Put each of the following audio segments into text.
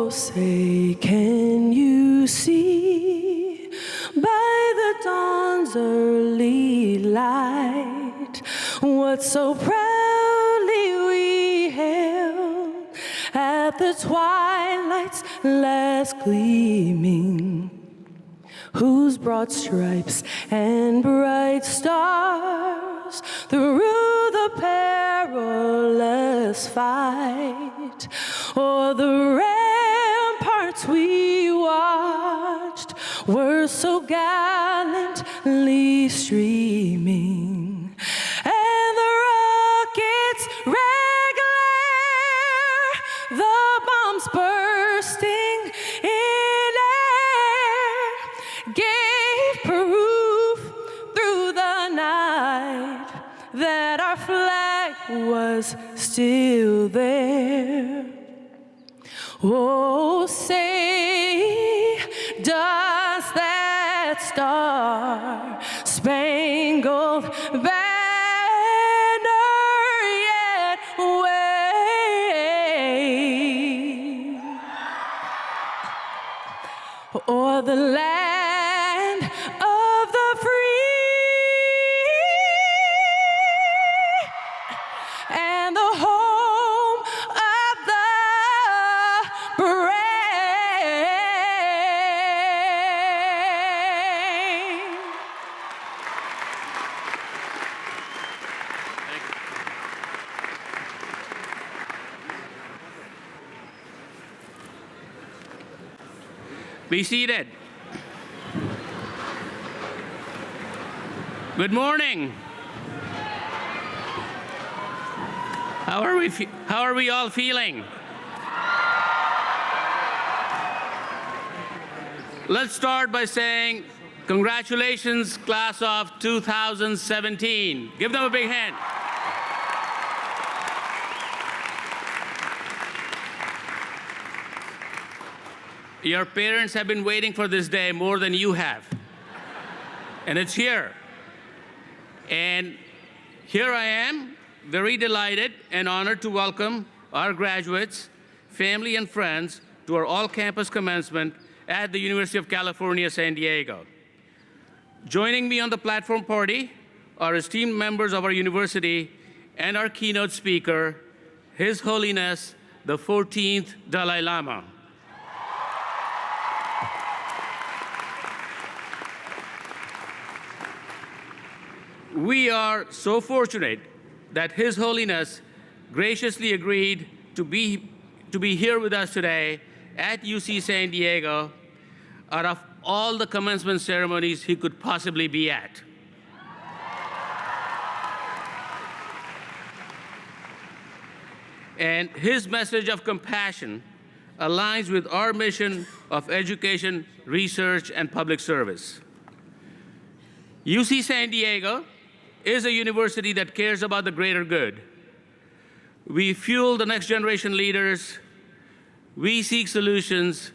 Oh, say, can you see by the dawn's early light what so proudly we hailed at the twilight's last gleaming, whose broad stripes and bright stars through the perilous fight o'er the ramparts we watched were so gallantly streaming, and the rockets' red glare, the bombs bursting in air, gave proof through the night that our flag was still there. Oh, say, does that star-spangled banner yet wave o'er the land of the free and the home of the brave? Be seated. Good morning. How are we all feeling? Let's start by saying congratulations, class of 2017. Give them a big hand. Your parents have been waiting for this day more than you have. And it's here. And here I am, very delighted and honored to welcome our graduates, family, and friends to our all-campus commencement at the University of California, San Diego. Joining me on the platform party are esteemed members of our university and our keynote speaker, His Holiness, the 14th Dalai Lama. We are so fortunate that His Holiness graciously agreed to be here with us today at UC San Diego out of all the commencement ceremonies he could possibly be at. And his message of compassion aligns with our mission of education, research, and public service. UC San Diego is a university that cares about the greater good. We fuel the next generation leaders, we seek solutions,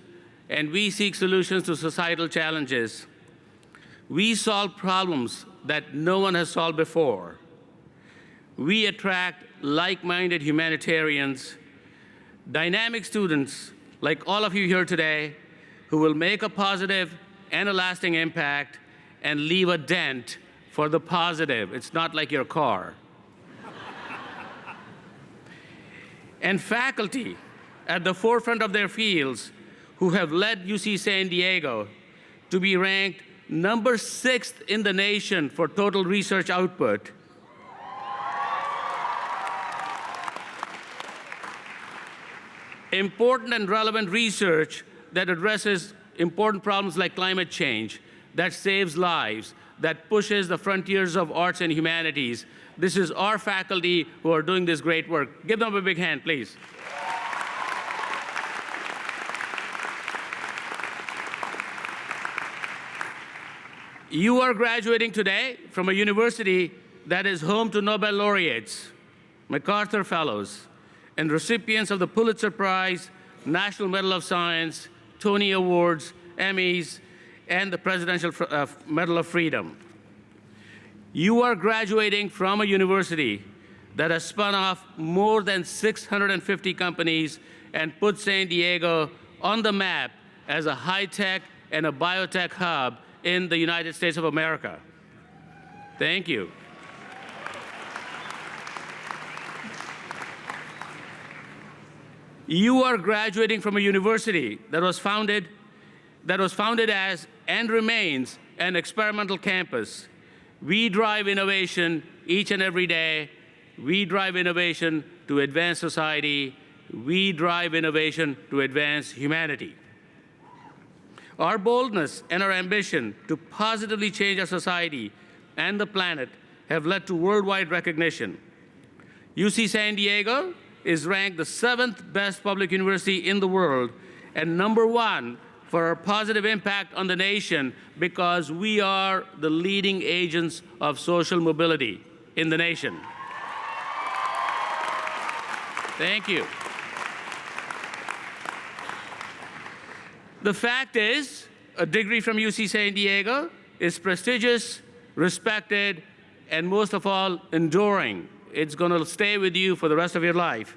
and we seek solutions to societal challenges. We solve problems that no one has solved before. We attract like-minded humanitarians, dynamic students like all of you here today who will make a positive and a lasting impact and leave a dent for the positive. It's not like your car. And faculty at the forefront of their fields who have led UC San Diego to be ranked number 6th in the nation for total research output. Important and relevant research that addresses important problems like climate change, that saves lives, that pushes the frontiers of arts and humanities. This is our faculty who are doing this great work. Give them a big hand, please. You are graduating today from a university that is home to Nobel laureates, MacArthur Fellows, and recipients of the Pulitzer Prize, National Medal of Science, Tony Awards, Emmys, and the Presidential Medal of Freedom. You are graduating from a university that has spun off more than 650 companies and put San Diego on the map as a high-tech and a biotech hub in the United States of America. Thank you. You are graduating from a university that was founded as and remains an experimental campus. We drive innovation each and every day. We drive innovation to advance society. We drive innovation to advance humanity. Our boldness and our ambition to positively change our society and the planet have led to worldwide recognition. UC San Diego is ranked the 7th best public university in the world and #1 for our positive impact on the nation because we are the leading agents of social mobility in the nation. Thank you. The fact is, a degree from UC San Diego is prestigious, respected, and most of all, enduring. It's going to stay with you for the rest of your life.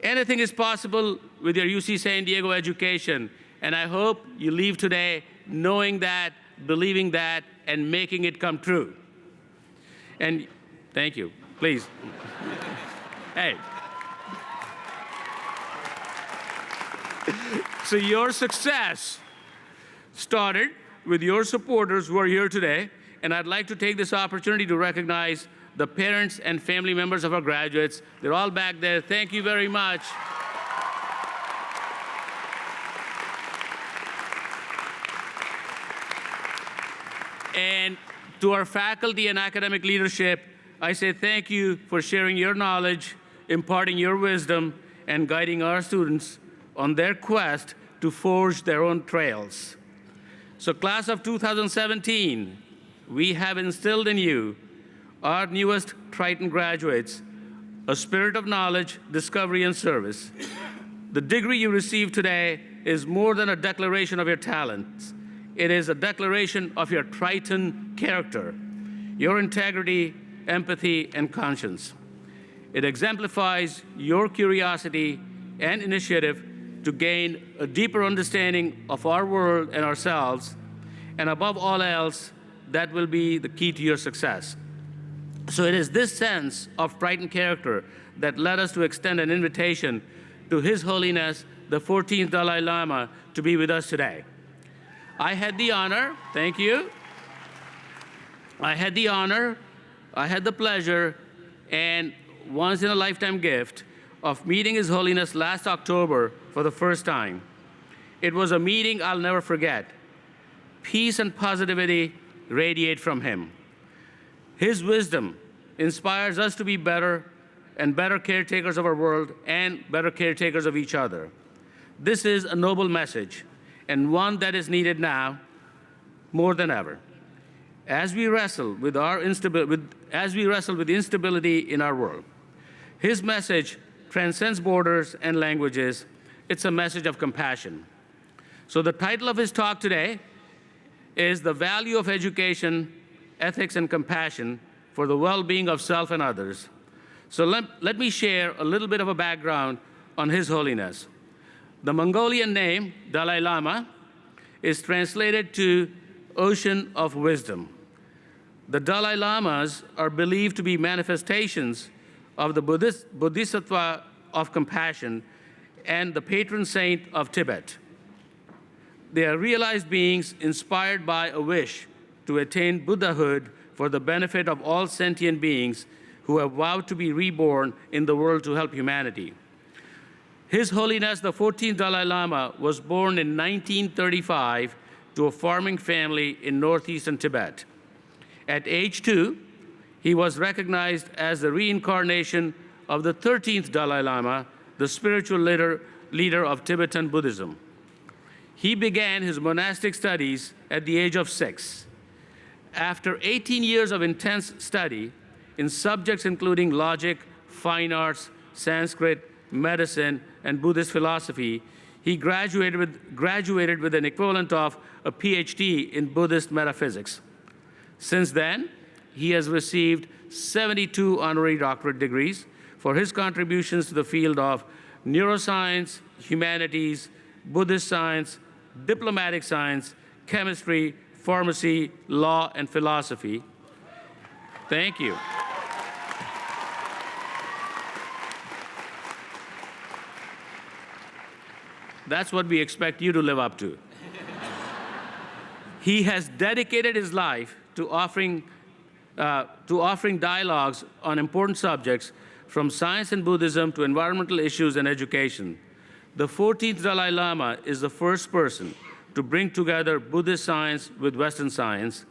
Anything is possible with your UC San Diego education, and I hope you leave today knowing that, believing that, and making it come true. And thank you. Please. Hey. So your success started with your supporters who are here today, and I'd like to take this opportunity to recognize the parents and family members of our graduates. They're all back there. Thank you very much. And to our faculty and academic leadership, I say thank you for sharing your knowledge, imparting your wisdom, and guiding our students on their quest to forge their own trails. So class of 2017, we have instilled in you, our newest Triton graduates, a spirit of knowledge, discovery, and service. The degree you receive today is more than a declaration of your talents. It is a declaration of your Triton character, your integrity, empathy, and conscience. It exemplifies your curiosity and initiative to gain a deeper understanding of our world and ourselves, and above all else, that will be the key to your success. So it is this sense of Triton character that led us to extend an invitation to His Holiness, the 14th Dalai Lama, to be with us today. I had the honor, thank you. I had the pleasure, and once-in-a-lifetime gift of meeting His Holiness last October for the first time. It was a meeting I'll never forget. Peace and positivity radiate from him. His wisdom inspires us to be better and better caretakers of our world and better caretakers of each other. This is a noble message and one that is needed now more than ever. As we wrestle with instability in our world, his message transcends borders and languages. It's a message of compassion. So the title of his talk today is The Value of Education, Ethics, and Compassion for the Well-Being of Self and Others. So let me share a little bit of a background on His Holiness. The Mongolian name, Dalai Lama, is translated to Ocean of Wisdom. The Dalai Lamas are believed to be manifestations of the Bodhisattva of compassion and the patron saint of Tibet. They are realized beings inspired by a wish to attain Buddhahood for the benefit of all sentient beings who have vowed to be reborn in the world to help humanity. His Holiness the 14th Dalai Lama was born in 1935 to a farming family in northeastern Tibet. At age 2, he was recognized as the reincarnation of the 13th Dalai Lama, the spiritual leader of Tibetan Buddhism. He began his monastic studies at the age of 6. After 18 years of intense study in subjects including logic, fine arts, Sanskrit, medicine, and Buddhist philosophy, he graduated with an equivalent of a PhD in Buddhist metaphysics. Since then, he has received 72 honorary doctorate degrees for his contributions to the field of neuroscience, humanities, Buddhist science, diplomatic science, chemistry, pharmacy, law, and philosophy. Thank you. That's what we expect you to live up to. He has dedicated his life to offering dialogues on important subjects, from science and Buddhism to environmental issues and education. The 14th Dalai Lama is the first person to bring together Buddhist science with Western science.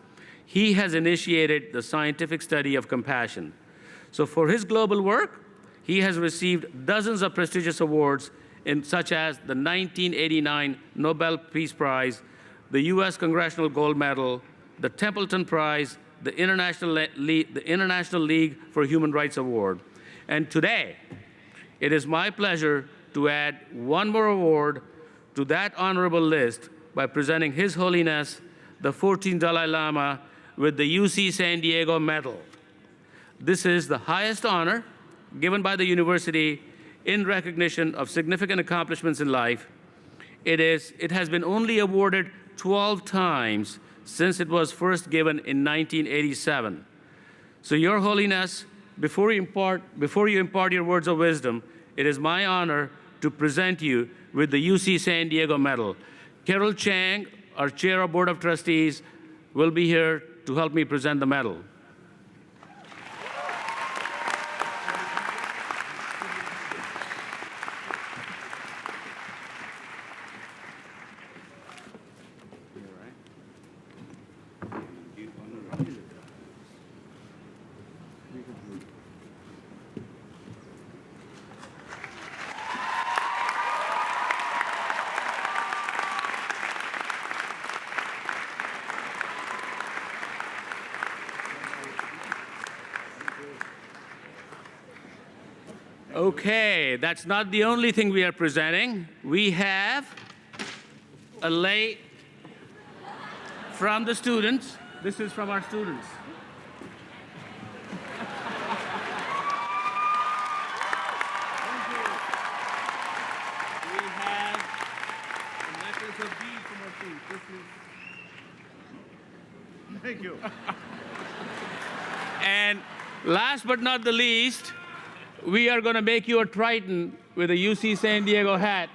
He has initiated the scientific study of compassion. So for his global work, he has received dozens of prestigious awards, such as the 1989 Nobel Peace Prize, the US Congressional Gold Medal, the Templeton Prize, the International League for Human Rights Award. And today, it is my pleasure to add one more award to that honorable list by presenting His Holiness, the 14th Dalai Lama, with the UC San Diego Medal. This is the highest honor given by the university in recognition of significant accomplishments in life. It has been only awarded 12 times since it was first given in 1987. So Your Holiness, before you impart your words of wisdom, it is my honor to present you with the UC San Diego Medal. Carol Chang, our Chair of Board of Trustees, will be here to help me present the medal. Okay, that's not the only thing we are presenting. We have a lei from the students. This is from our students. We have a necklace of beads from our students. Thank you. And last but not the least, we are going to make you a Triton with a UC San Diego hat.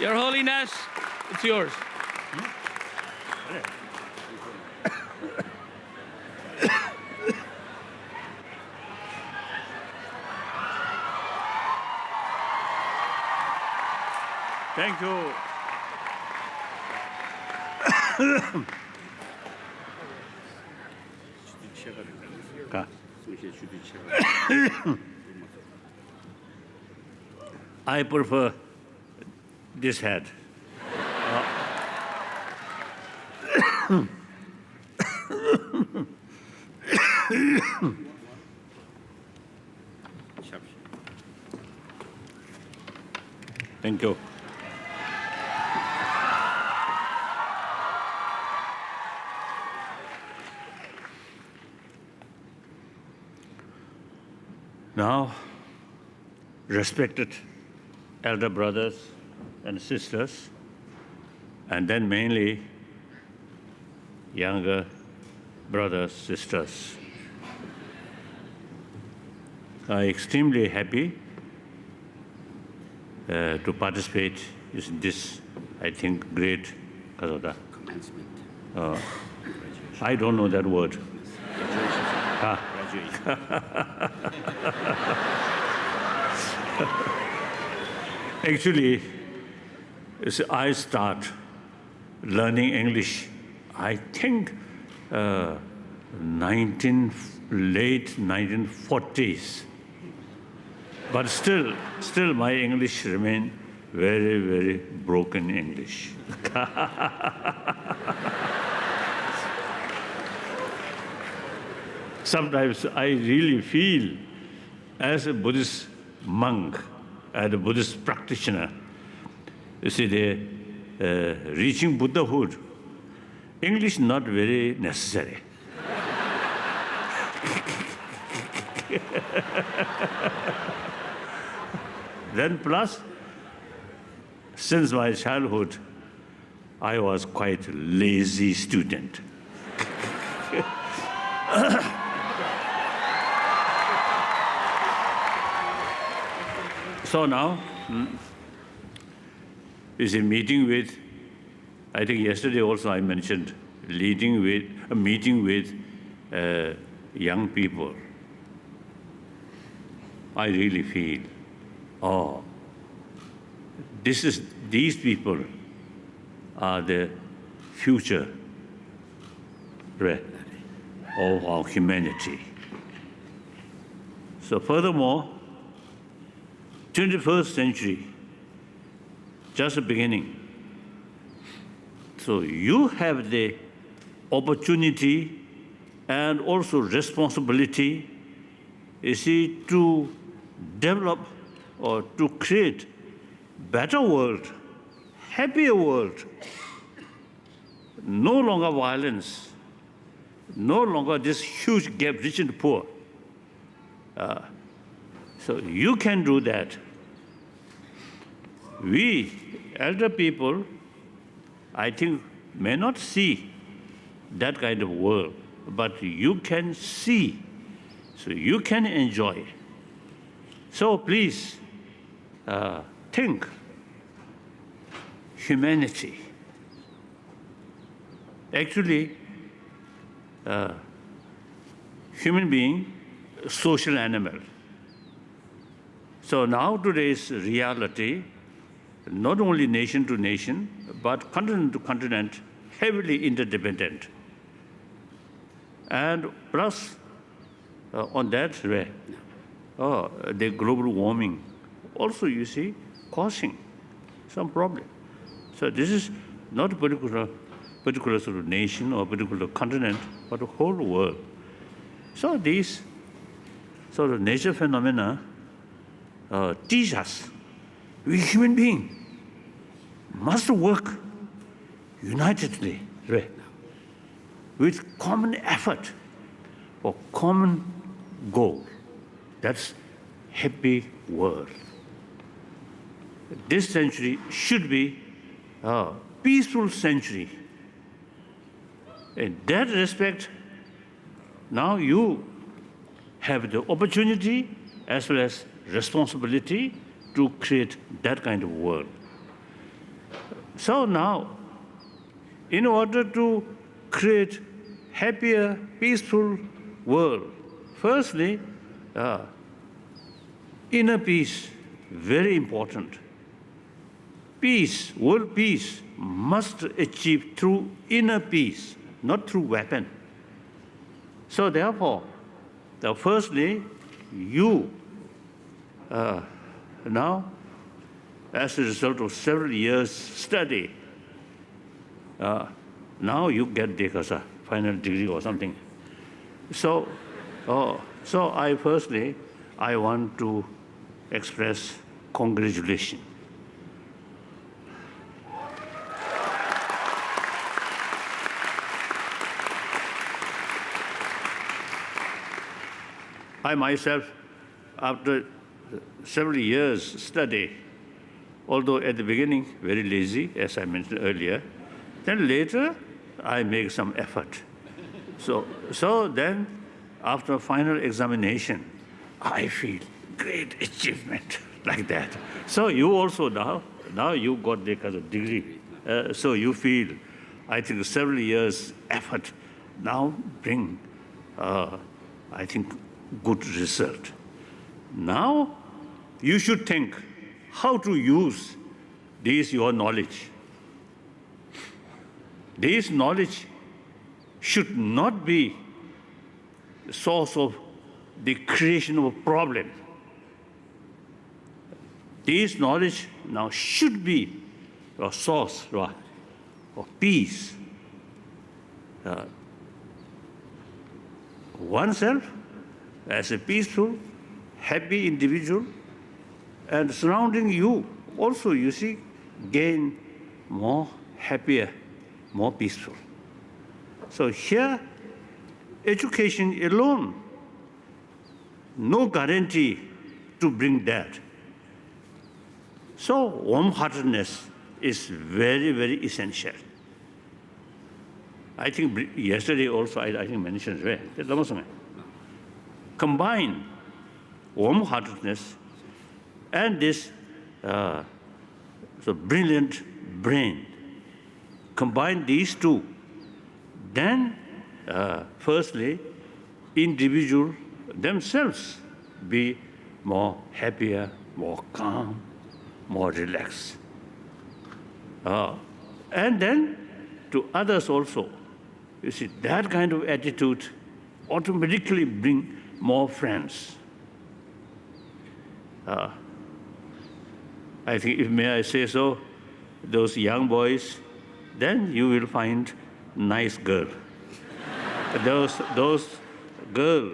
Your Holiness, it's yours. Thank you. I prefer this hat. Thank you. Now, respected elder brothers and sisters, and then mainly younger brothers, sisters, I'm extremely happy to participate in this, I think, great Commencement. I don't know that word. Actually, I start learning English, I think, late 1940s. But still my English remain very, very broken English. Sometimes I really feel, as a Buddhist monk, as a Buddhist practitioner, you see, reaching Buddhahood, English not very necessary. Then plus, since my childhood, I was quite lazy student. So now, is a meeting with, I think yesterday also I mentioned, meeting with young people. I really feel, these people are the future of our humanity. So furthermore, 21st century, just the beginning. So you have the opportunity and also responsibility, you see, to develop or to create better world, happier world. No longer violence, no longer this huge gap, rich and poor. So you can do that. We, elder people, I think, may not see that kind of world, but you can see, so you can enjoy. So please, think humanity. Actually, human being, social animal. So now today's reality, not only nation to nation, but continent to continent, heavily interdependent. And plus, on that way, the global warming also, you see, causing some problem. So this is not a particular sort of nation or particular continent, but the whole world. So these sort of nature phenomena teach us, we human beings must work unitedly, with common effort for common goal. That's happy world. This century should be a peaceful century. In that respect, now you have the opportunity as well as responsibility to create that kind of world. So now, in order to create happier, peaceful world, firstly, inner peace, very important. Peace, world peace, must achieve through inner peace, not through weapon. So therefore, firstly, you now, as a result of several years study, now you get the Khosa final degree or something. So I want to express congratulations. I myself, after several years study, although at the beginning very lazy, as I mentioned earlier, then later I make some effort. So then, after final examination, I feel great achievement like that. So you also now you got the kind of degree. So you feel, I think several years effort now bring, I think, good result. Now you should think how to use this your knowledge. This knowledge should not be the source of the creation of a problem. This knowledge now should be a source of peace. Oneself as a peaceful, happy individual, and surrounding you also, you see, gain more happier, more peaceful. So here, education alone, no guarantee to bring that. So warm-heartedness is very, very essential. I think yesterday also I think mentioned right. Combine warm-heartedness and this brilliant brain. Combine these two, then firstly, individual themselves be more happier, more calm, more relaxed. And then to others also, you see, that kind of attitude automatically bring more friends. I think, if may I say so, those young boys, then you will find nice girl. those girl,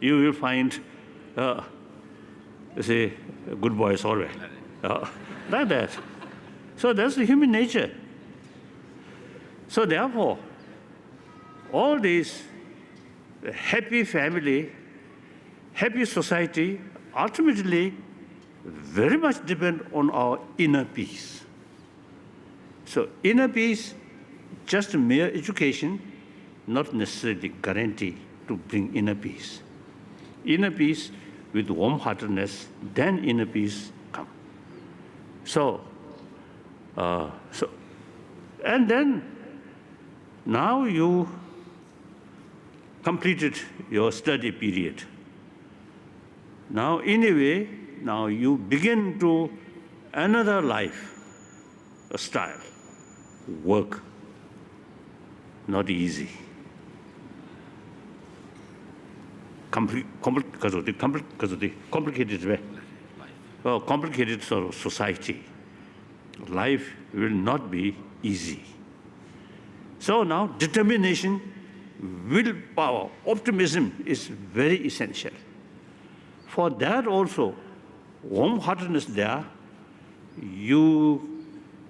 you will find, say, good boys always. Like that. So that's the human nature. So therefore, all these happy family, happy society, ultimately very much depend on our inner peace. So inner peace, just mere education, not necessarily guarantee to bring inner peace. Inner peace with warm-heartedness, then inner peace come. And then now you completed your study period. Now, in a way, now you begin to another life style, work. Not easy. Because of the complicated way. Well, complicated sort of society. Life will not be easy. So now determination, willpower, optimism is very essential. For that also, warm-heartedness there, you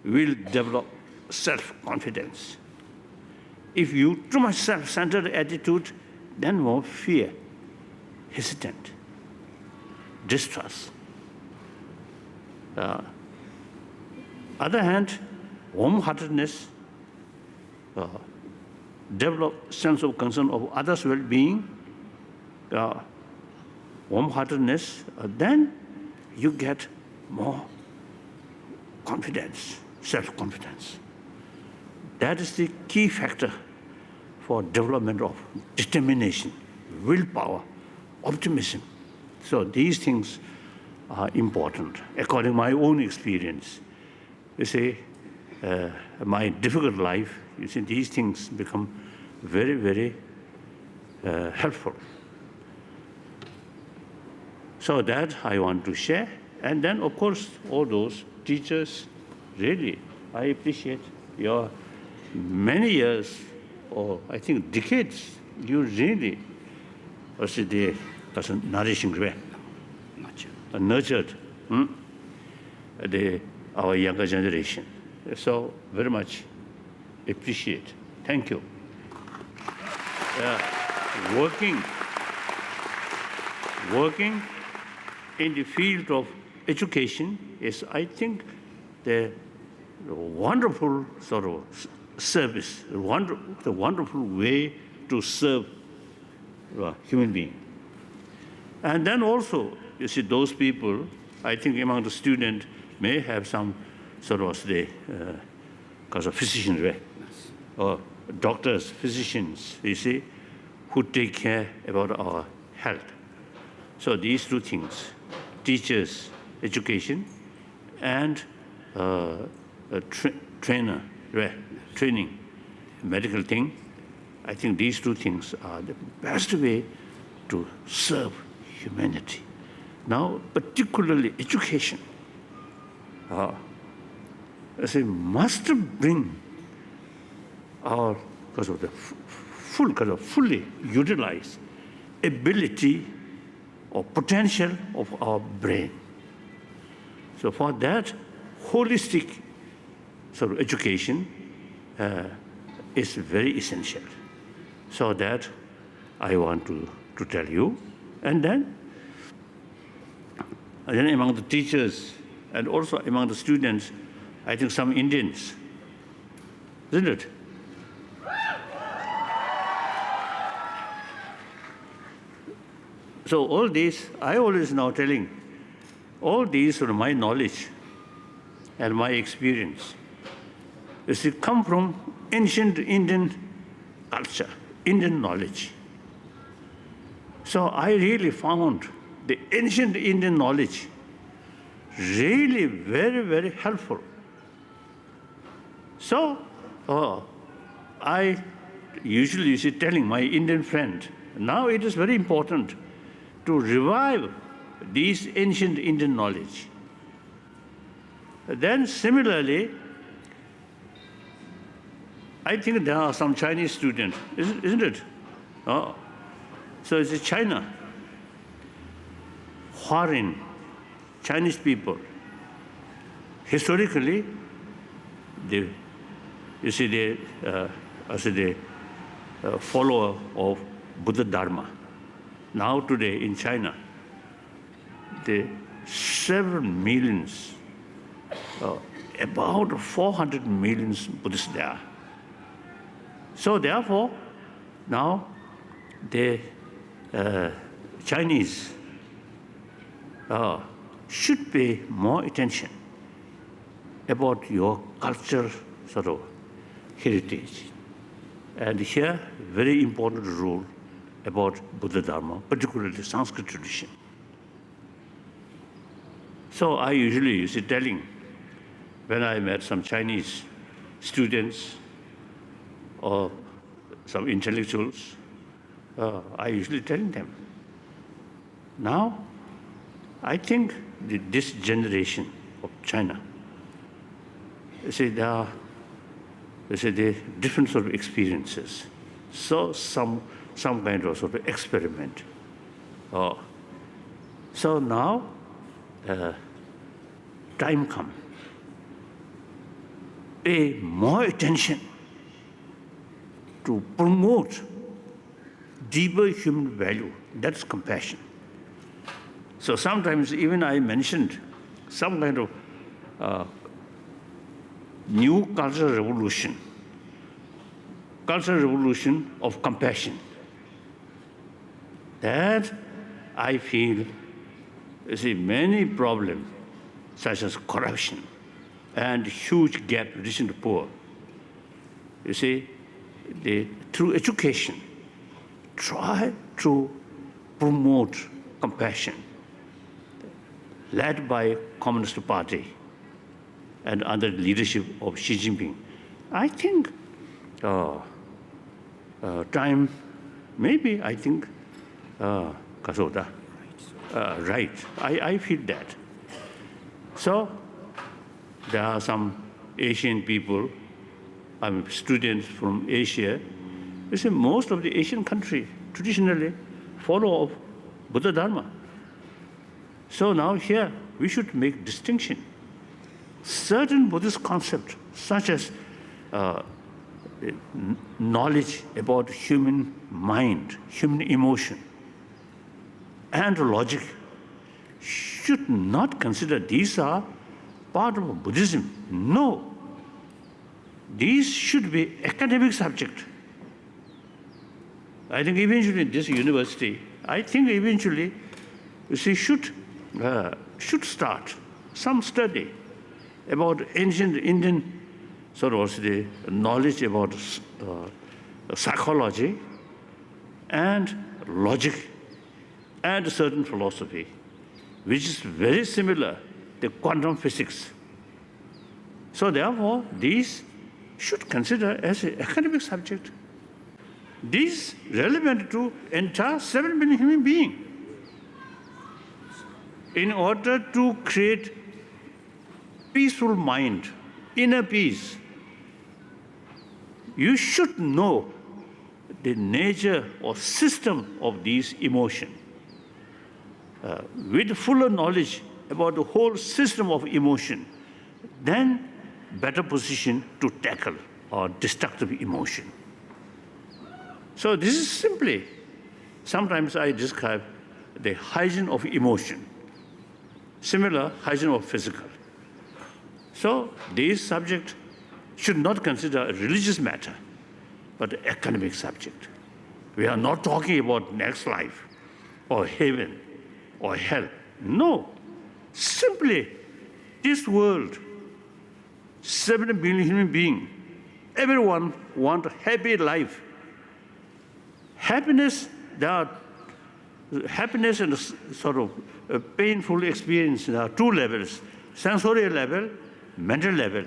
will develop self-confidence. If you too much self-centered attitude, then more fear, hesitant, distrust. Other hand, warm-heartedness, develop sense of concern of others' well-being, warm-heartedness, then you get more confidence, self-confidence. That is the key factor for development of determination, willpower, optimism. So these things are important, according to my own experience. You see, my difficult life, you see, these things become very, very helpful. So that I want to share. And then, of course, all those teachers, really, I appreciate your many years, or I think decades, you really, that's a nourishing way, nurtured our younger generation. So very much appreciate. Thank you. Working in the field of education is, I think, the wonderful sort of service, the wonderful way to serve human being. And then also, you see, those people, I think among the students, may have some sort of because of physicians, right? Or doctors, physicians, you see, who take care about our health. So these two things, teachers, education, and trainer, right? Training, medical thing, I think these two things are the best way to serve humanity. Now, particularly education, I say, must bring our, because of the fully utilize ability or potential of our brain. So for that, holistic sort of education is very essential. So that I want to tell you. And then among the teachers and also among the students, I think some Indians, isn't it? So all these, I always now telling, all these are my knowledge and my experience. It come from ancient Indian culture, Indian knowledge. So I really found the ancient Indian knowledge really very, very helpful. So I usually telling my Indian friend, now it is very important to revive these ancient Indian knowledge. Then similarly, I think there are some Chinese students, isn't it? Oh. So it's China, foreign Chinese people. Historically, they follower of Buddha Dharma. Now today in China, there are 7 millions, about 400 million Buddhists there. So therefore, now the Chinese should pay more attention about your cultural sort of heritage. And here, very important role about Buddha Dharma, particularly Sanskrit tradition. So I usually telling, when I met some Chinese students or some intellectuals, I usually telling them, now I think this generation of China, there are different sort of experiences. So some kind of sort of experiment. So now time come. Pay more attention to promote deeper human value. That's compassion. So sometimes even I mentioned some kind of new cultural revolution of compassion. That I feel, many problems such as corruption and huge gap rich and poor. Through education, try to promote compassion, led by Communist Party and under the leadership of Xi Jinping. I think time, maybe I think, Kasoda, right. I feel that. So there are some Asian people, students from Asia. Most of the Asian countries traditionally follow of Buddha Dharma. So now here we should make distinction. Certain Buddhist concepts, such as knowledge about human mind, human emotion, and logic, should not consider these are part of Buddhism. No. These should be academic subject. I think eventually this university, should start some study about ancient Indian sort of the knowledge about psychology and logic and certain philosophy, which is very similar to quantum physics. So therefore, these should consider as an academic subject. These relevant to entire 7 billion human beings. In order to create peaceful mind, inner peace, you should know the nature or system of these emotions. With fuller knowledge about the whole system of emotion, then better position to tackle or destructive emotion. So this is simply, sometimes I describe the hygiene of emotion, similar hygiene of physical. So these subjects should not consider a religious matter, but an academic subject. We are not talking about next life or heaven or hell. No, simply this world, 7 billion human beings, everyone wants a happy life. Happiness, there are happiness and sort of a painful experience. There are two levels, sensorial level, mental level.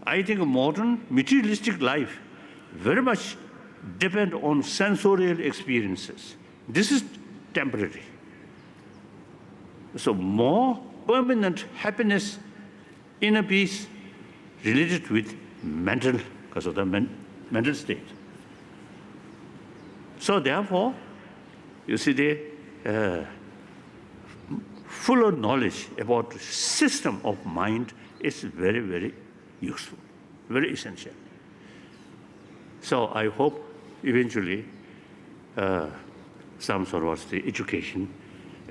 I think a modern materialistic life very much depends on sensorial experiences. This is temporary. So more permanent happiness, inner peace related with mental, because of the mental state. So therefore, you see the fuller knowledge about the system of mind is very, very useful, very essential. So I hope eventually some sort of the education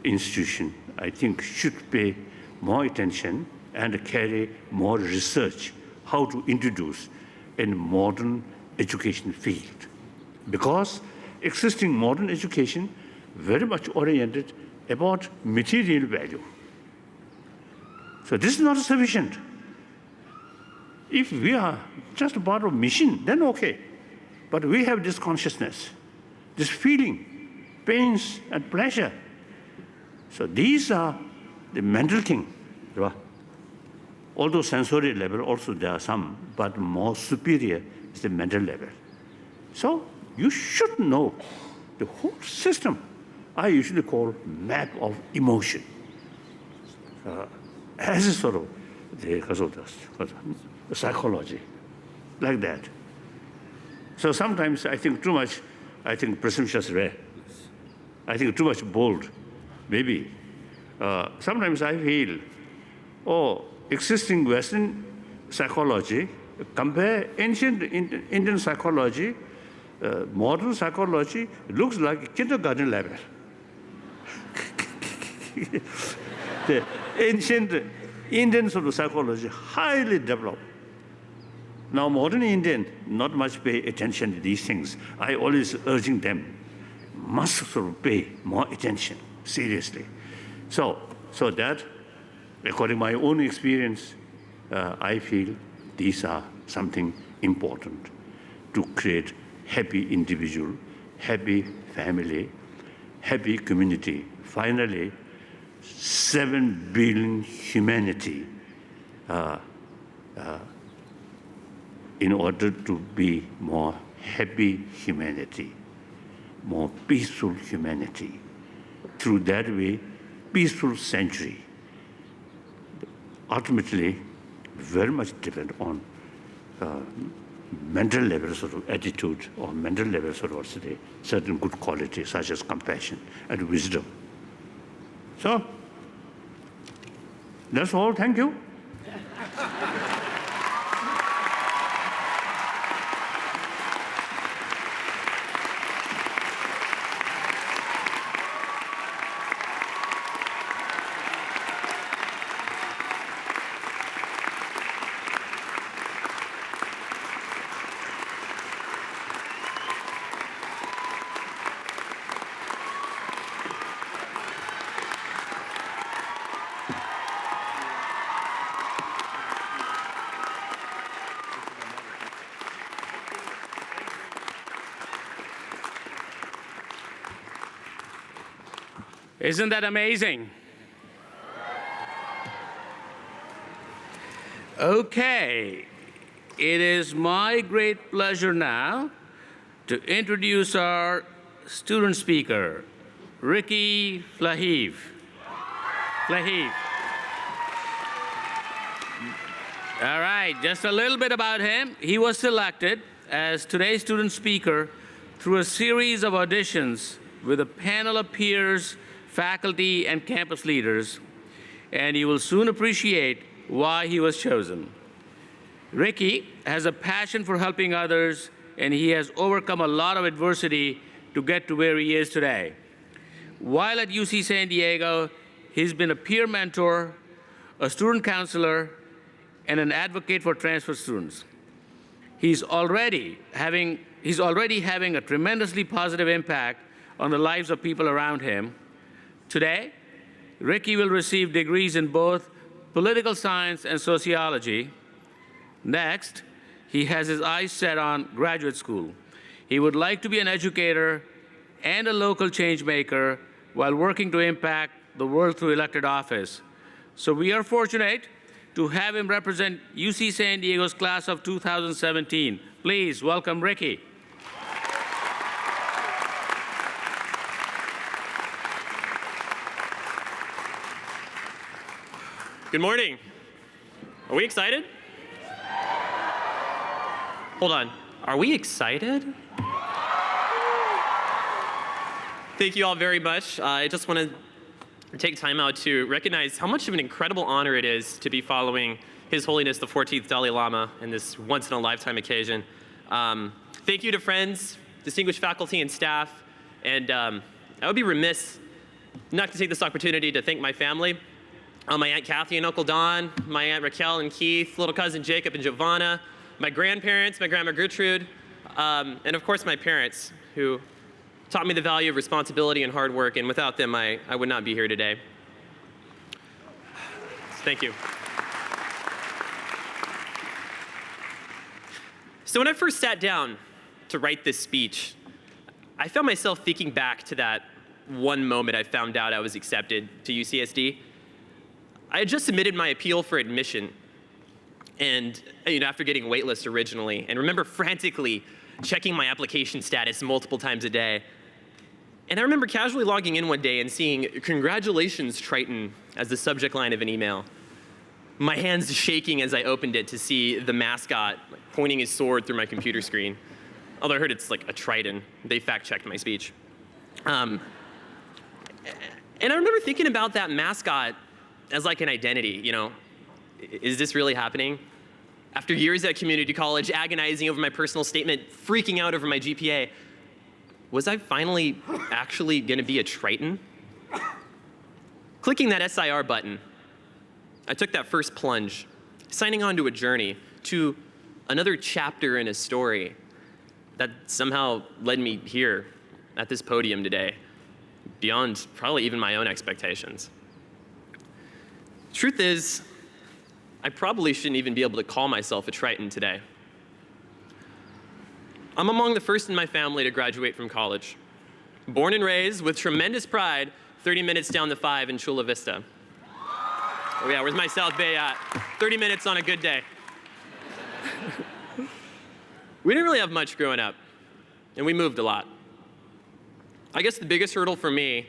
institution, I think, should pay more attention and carry more research how to introduce a modern education field. Because existing modern education very much oriented about material value. So this is not sufficient. If we are just part of mission, then okay. But we have this consciousness, this feeling, pains and pleasure. So these are the mental thing. Although sensory level also there are some, but more superior is the mental level. So you should know the whole system. I usually call map of emotion. As a sort of the psychology, like that. So sometimes I think too much, I think presumptuous rare. I think too much bold, maybe. Sometimes I feel, existing Western psychology, compare ancient Indian psychology, modern psychology, looks like kindergarten level. The ancient Indian sort of psychology, highly developed. Now modern Indian, not much pay attention to these things. I always urging them, must sort of pay more attention, seriously. So that, according to my own experience, I feel these are something important to create happy individual, happy family, happy community. Finally, 7 billion humanity in order to be more happy humanity, more peaceful humanity. Through that way, peaceful century. Ultimately, very much depend on mental levels of attitude or mental levels of also certain good qualities such as compassion and wisdom. So, that's all. Thank you. Isn't that amazing? Okay, it is my great pleasure now to introduce our student speaker, Ricky Flahive. All right, just a little bit about him. He was selected as today's student speaker through a series of auditions with a panel of peers, faculty, and campus leaders, and you will soon appreciate why he was chosen. Ricky has a passion for helping others, and he has overcome a lot of adversity to get to where he is today. While at UC San Diego, he's been a peer mentor, a student counselor, and an advocate for transfer students. He's already having a tremendously positive impact on the lives of people around him. Today, Ricky will receive degrees in both political science and sociology. Next, he has his eyes set on graduate school. He would like to be an educator and a local change maker while working to impact the world through elected office. So we are fortunate to have him represent UC San Diego's class of 2017. Please welcome Ricky. Good morning. Are we excited? Hold on. Are we excited? Thank you all very much. I just want to take time out to recognize how much of an incredible honor it is to be following His Holiness the 14th Dalai Lama in this once-in-a-lifetime occasion. Thank you to friends, distinguished faculty and staff, and I would be remiss not to take this opportunity to thank my family. My Aunt Kathy and Uncle Don, my Aunt Raquel and Keith, little cousin Jacob and Giovanna, my grandparents, my Grandma Gertrude, and of course my parents, who taught me the value of responsibility and hard work, and without them, I would not be here today. Thank you. So when I first sat down to write this speech, I found myself thinking back to that one moment I found out I was accepted to UCSD. I had just submitted my appeal for admission, and after getting waitlist originally, and remember frantically checking my application status multiple times a day. And I remember casually logging in one day and seeing "Congratulations, Triton" as the subject line of an email. My hands shaking as I opened it to see the mascot pointing his sword through my computer screen. Although I heard it's like a Triton. They fact-checked my speech. And I remember thinking about that mascot as like an identity, Is this really happening? After years at community college, agonizing over my personal statement, freaking out over my GPA, was I finally actually gonna be a Triton? Clicking that SIR button, I took that first plunge, signing on to a journey, to another chapter in a story that somehow led me here at this podium today, beyond probably even my own expectations. Truth is, I probably shouldn't even be able to call myself a Triton today. I'm among the first in my family to graduate from college. Born and raised with tremendous pride, 30 minutes down the 5 in Chula Vista. Oh yeah, where's my South Bay at? 30 minutes on a good day. We didn't really have much growing up, and we moved a lot. I guess the biggest hurdle for me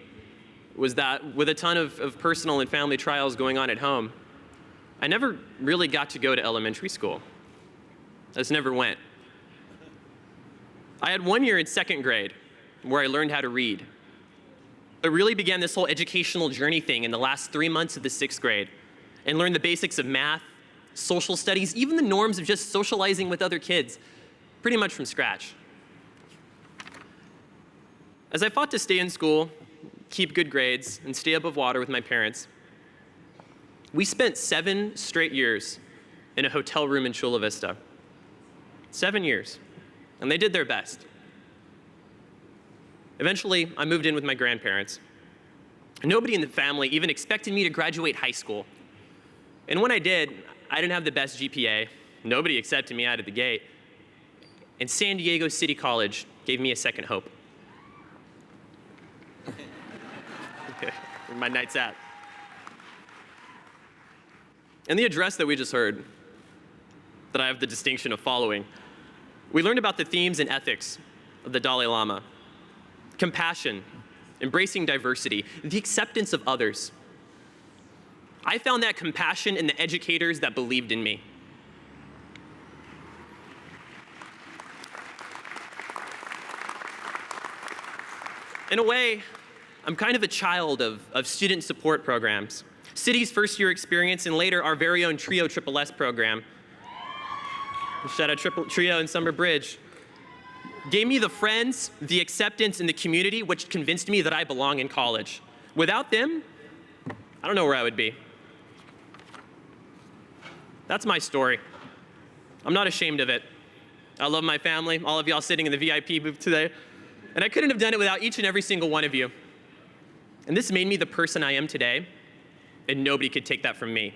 was that with a ton of personal and family trials going on at home, I never really got to go to elementary school. I just never went. I had 1 year in 2nd grade where I learned how to read. I really began this whole educational journey thing in the last 3 months of the 6th grade and learned the basics of math, social studies, even the norms of just socializing with other kids, pretty much from scratch. As I fought to stay in school, keep good grades, and stay above water with my parents, we spent 7 straight years in a hotel room in Chula Vista. 7 years, and they did their best. Eventually, I moved in with my grandparents. Nobody in the family even expected me to graduate high school. And when I did, I didn't have the best GPA. Nobody accepted me out of the gate. And San Diego City College gave me a second hope. Where my night's at. In the address that we just heard, that I have the distinction of following, we learned about the themes and ethics of the Dalai Lama. Compassion, embracing diversity, the acceptance of others. I found that compassion in the educators that believed in me. In a way, I'm kind of a child of student support programs. City's first year experience and later our very own Trio Triple S program. Shout out Triple Trio and Summer Bridge. Gave me the friends, the acceptance, and the community which convinced me that I belong in college. Without them, I don't know where I would be. That's my story. I'm not ashamed of it. I love my family, all of y'all sitting in the VIP booth today. And I couldn't have done it without each and every single one of you. And this made me the person I am today, and nobody could take that from me.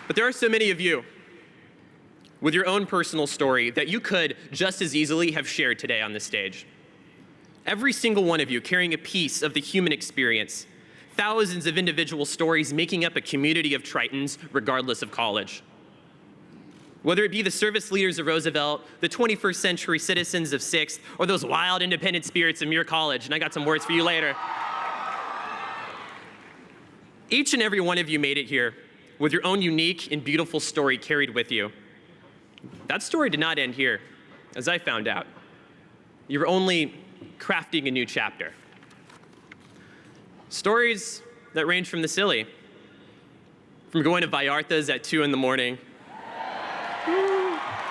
But there are so many of you with your own personal story that you could just as easily have shared today on this stage. Every single one of you carrying a piece of the human experience, thousands of individual stories making up a community of Tritons regardless of college. Whether it be the service leaders of Roosevelt, the 21st century citizens of 6th, or those wild independent spirits of Muir College, and I got some words for you later. Each and every one of you made it here with your own unique and beautiful story carried with you. That story did not end here, as I found out. You were only crafting a new chapter. Stories that range from the silly, from going to Vallarta's at 2 in the morning.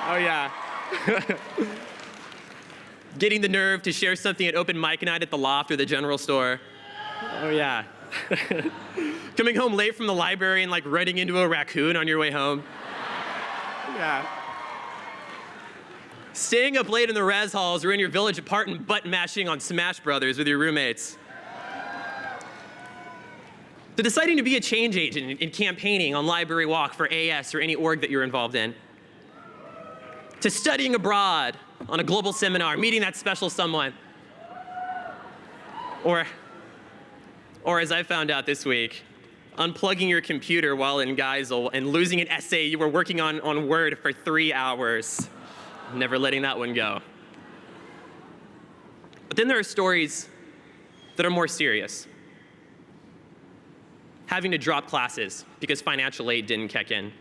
Oh yeah. Getting the nerve to share something at open mic night at the Loft or the general store. Oh yeah. Coming home late from the library and like running into a raccoon on your way home. Yeah. Staying up late in the res halls or in your village apartment butt mashing on Smash Brothers with your roommates. To deciding to be a change agent in campaigning on Library Walk for AS or any org that you're involved in. To studying abroad on a global seminar, meeting that special someone. Or as I found out this week, unplugging your computer while in Geisel and losing an essay you were working on Word for 3 hours. Never letting that one go. But then there are stories that are more serious. Having to drop classes because financial aid didn't kick in.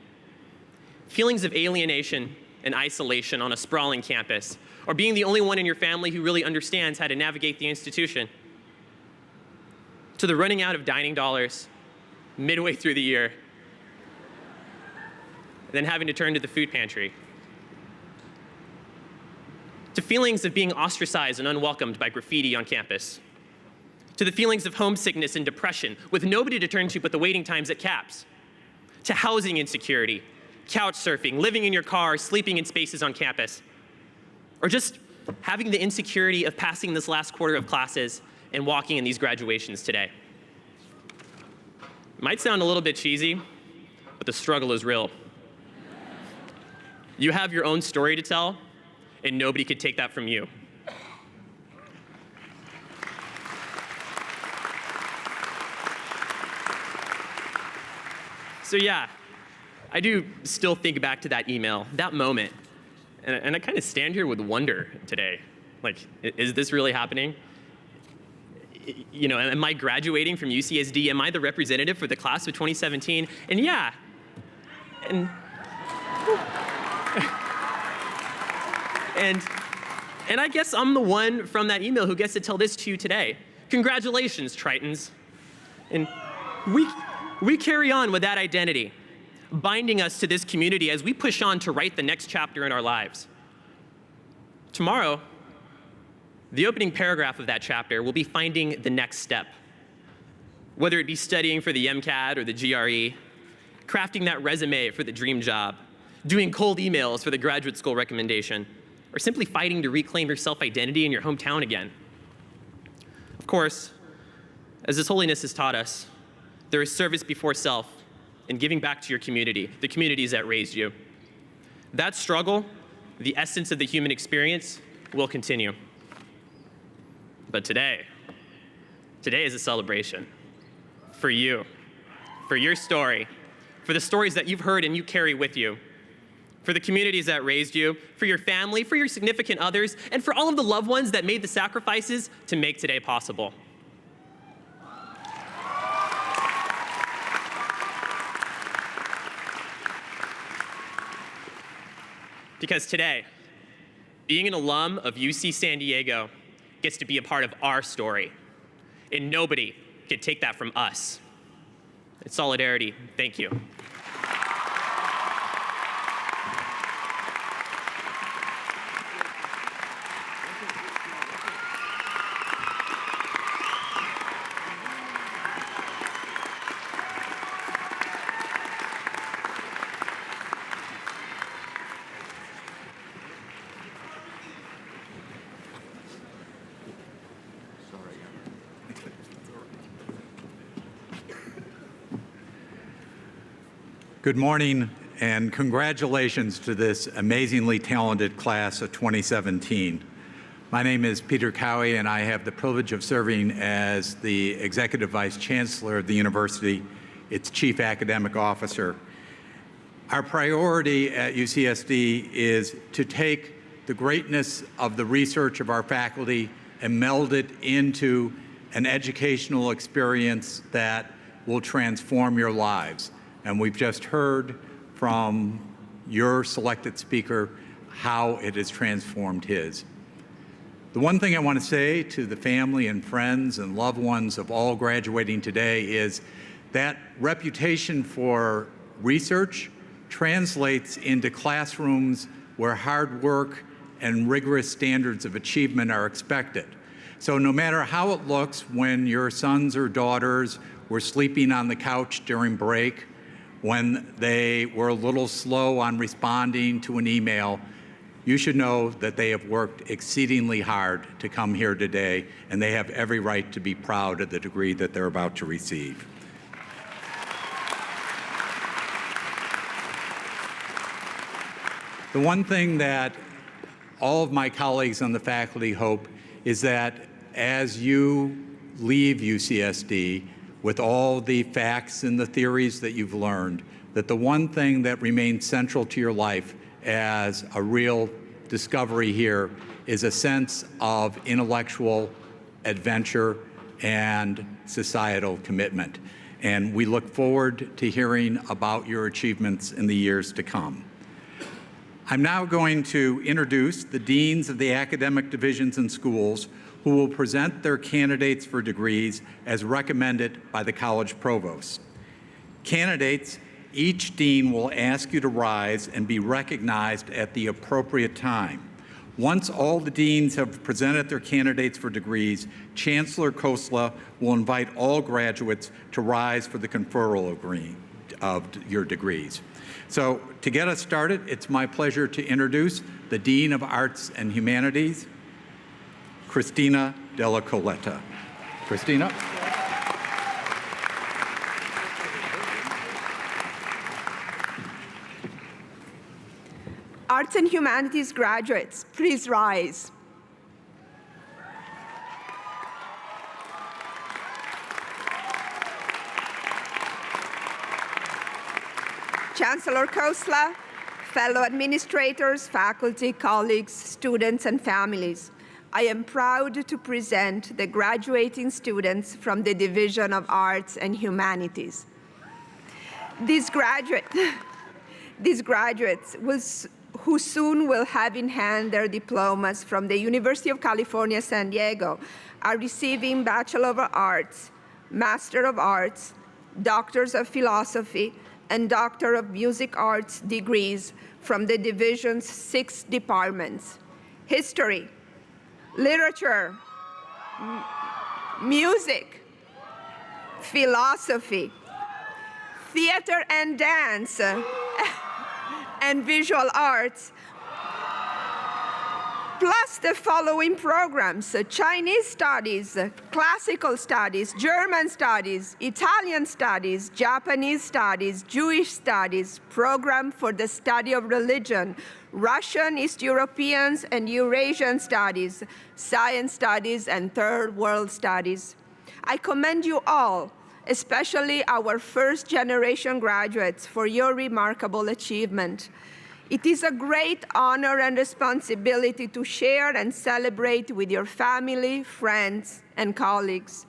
Feelings of alienation and isolation on a sprawling campus, or being the only one in your family who really understands how to navigate the institution. To the running out of dining dollars midway through the year, and then having to turn to the food pantry. To feelings of being ostracized and unwelcomed by graffiti on campus. To the feelings of homesickness and depression with nobody to turn to but the waiting times at CAPS. To housing insecurity, couch surfing, living in your car, sleeping in spaces on campus. Or just having the insecurity of passing this last quarter of classes and walking in these graduations today. It might sound a little bit cheesy, but the struggle is real. You have your own story to tell, and nobody could take that from you. So yeah, I do still think back to that email, that moment, and I kind of stand here with wonder today. Like, is this really happening? You know, am I graduating from UCSD? Am I the representative for the class of 2017? And yeah, and I guess I'm the one from that email who gets to tell this to you today. Congratulations, Tritons. And we carry on with that identity, binding us to this community as we push on to write the next chapter in our lives. Tomorrow, the opening paragraph of that chapter will be finding the next step. Whether it be studying for the MCAT or the GRE, crafting that resume for the dream job, doing cold emails for the graduate school recommendation, or simply fighting to reclaim your self-identity in your hometown again. Of course, as His Holiness has taught us, there is service before self and giving back to your community, the communities that raised you. That struggle, the essence of the human experience, will continue. But today is a celebration for you, for your story, for the stories that you've heard and you carry with you, for the communities that raised you, for your family, for your significant others, and for all of the loved ones that made the sacrifices to make today possible. Because today, being an alum of UC San Diego gets to be a part of our story, and nobody can take that from us. solidarity. Thank you. Good morning and congratulations to this amazingly talented class of 2017. My name is Peter Cowhey and I have the privilege of serving as the Executive Vice Chancellor of the University, its Chief Academic Officer. Our priority at UCSD is to take the greatness of the research of our faculty and meld it into an educational experience that will transform your lives. And we've just heard from your selected speaker how it has transformed his. The one thing I want to say to the family and friends and loved ones of all graduating today is that reputation for research translates into classrooms where hard work and rigorous standards of achievement are expected. So no matter how it looks when your sons or daughters were sleeping on the couch during break, when they were a little slow on responding to an email, you should know that they have worked exceedingly hard to come here today, and they have every right to be proud of the degree that they're about to receive. The one thing that all of my colleagues on the faculty hope is that as you leave UCSD, with all the facts and the theories that you've learned, that the one thing that remains central to your life as a real discovery here is a sense of intellectual adventure and societal commitment. And we look forward to hearing about your achievements in the years to come. I'm now going to introduce the deans of the academic divisions and schools who will present their candidates for degrees as recommended by the college provost. Candidates, each dean will ask you to rise and be recognized at the appropriate time. Once all the deans have presented their candidates for degrees, Chancellor Khosa will invite all graduates to rise for the conferral of your degrees. So to get us started, it's my pleasure to introduce the Dean of Arts and Humanities, Cristina, Della, Coletta. Cristina. Arts and Humanities graduates, please rise. Chancellor Khosa, fellow administrators, faculty, colleagues, students, and families, I am proud to present the graduating students from the Division of Arts and Humanities. These graduates who soon will have in hand their diplomas from the University of California, San Diego, are receiving Bachelor of Arts, Master of Arts, Doctors of Philosophy, and Doctor of Music Arts degrees from the division's 6 departments: History, Literature, Music, Philosophy, Theater and Dance, and Visual Arts, plus the following programs: Chinese Studies, Classical Studies, German Studies, Italian Studies, Japanese Studies, Jewish Studies, Program for the Study of Religion, Russian, East Europeans, and Eurasian Studies, Science Studies, and Third World Studies. I commend you all, especially our first-generation graduates, for your remarkable achievement. It is a great honor and responsibility to share and celebrate with your family, friends, and colleagues.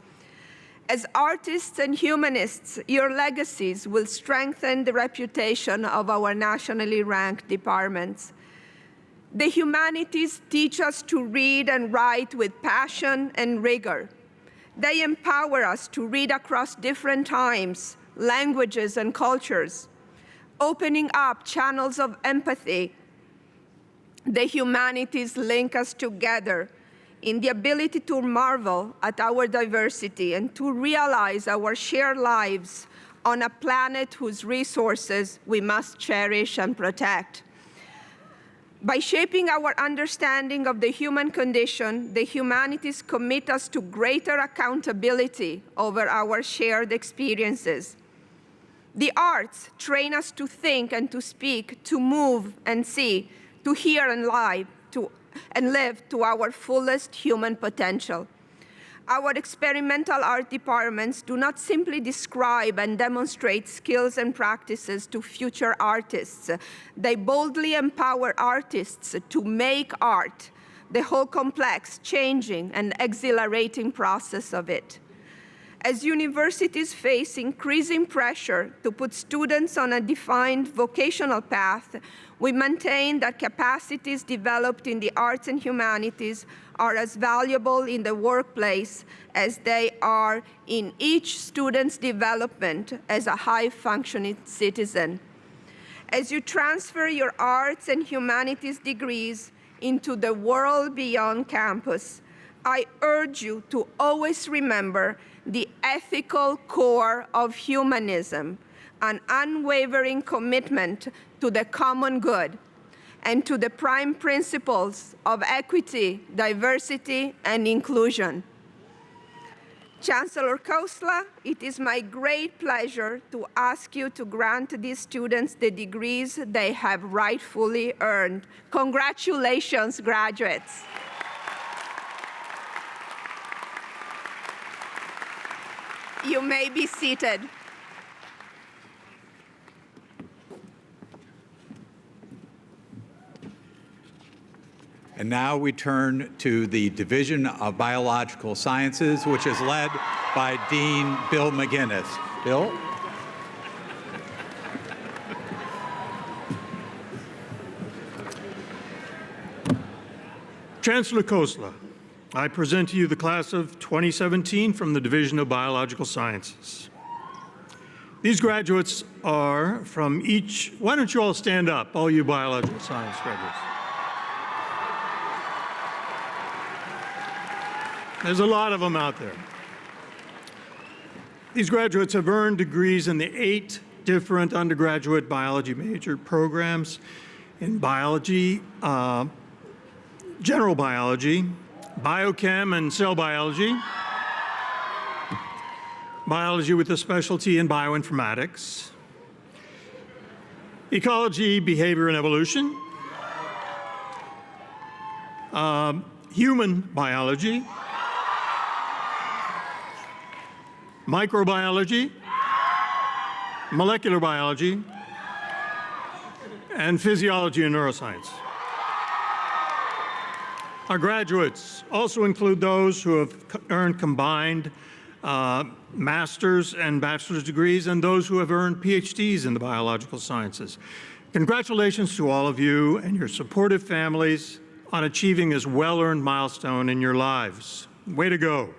As artists and humanists, your legacies will strengthen the reputation of our nationally ranked departments. The humanities teach us to read and write with passion and rigor. They empower us to read across different times, languages, and cultures, opening up channels of empathy. The humanities link us together in the ability to marvel at our diversity and to realize our shared lives on a planet whose resources we must cherish and protect. By shaping our understanding of the human condition, the humanities commit us to greater accountability over our shared experiences. The arts train us to think and to speak, to move and see, to hear and live to our fullest human potential. Our experimental art departments do not simply describe and demonstrate skills and practices to future artists. They boldly empower artists to make art, the whole complex, changing, and exhilarating process of it. As universities face increasing pressure to put students on a defined vocational path, we maintain that capacities developed in the arts and humanities are as valuable in the workplace as they are in each student's development as a high-functioning citizen. As you transfer your arts and humanities degrees into the world beyond campus, I urge you to always remember the ethical core of humanism, an unwavering commitment to the common good, and to the prime principles of equity, diversity, and inclusion. Chancellor Khosa, it is my great pleasure to ask you to grant these students the degrees they have rightfully earned. Congratulations, graduates. You may be seated. And now we turn to the Division of Biological Sciences, which is led by Dean Bill McGinnis. Bill? Chancellor Khosa, I present to you the class of 2017 from the Division of Biological Sciences. These graduates are from each, why don't you all stand up, all you biological science graduates. There's a lot of them out there. These graduates have earned degrees in the 8 different undergraduate biology major programs in biology, general biology, biochem and cell biology, biology with a specialty in bioinformatics, ecology, behavior, and evolution, human biology, microbiology, molecular biology, and physiology and neuroscience. Our graduates also include those who have earned combined master's and bachelor's degrees and those who have earned PhDs in the biological sciences. Congratulations to all of you and your supportive families on achieving this well-earned milestone in your lives. Way to go.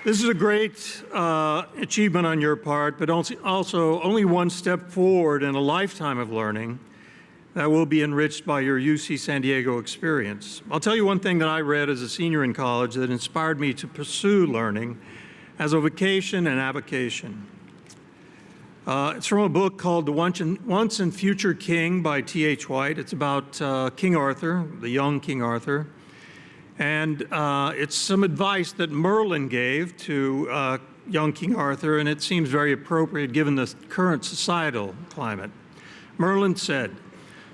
This is a great achievement on your part, but also only one step forward in a lifetime of learning that will be enriched by your UC San Diego experience. I'll tell you one thing that I read as a senior in college that inspired me to pursue learning as a vocation and avocation. It's from a book called The Once and Future King by T.H. White. It's about King Arthur, the young King Arthur. And it's some advice that Merlin gave to young King Arthur, and it seems very appropriate given the current societal climate. Merlin said,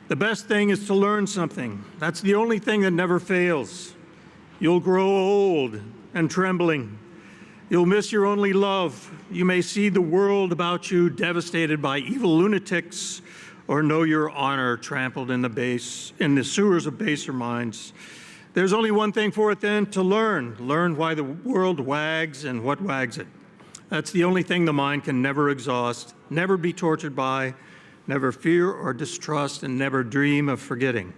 "The best thing is to learn something. That's the only thing that never fails. You'll grow old and trembling. You'll miss your only love. You may see the world about you devastated by evil lunatics, or know your honor trampled in the sewers of baser minds. There's only one thing for it then, to learn. Learn why the world wags and what wags it. That's the only thing the mind can never exhaust, never be tortured by, never fear or distrust, and never dream of forgetting.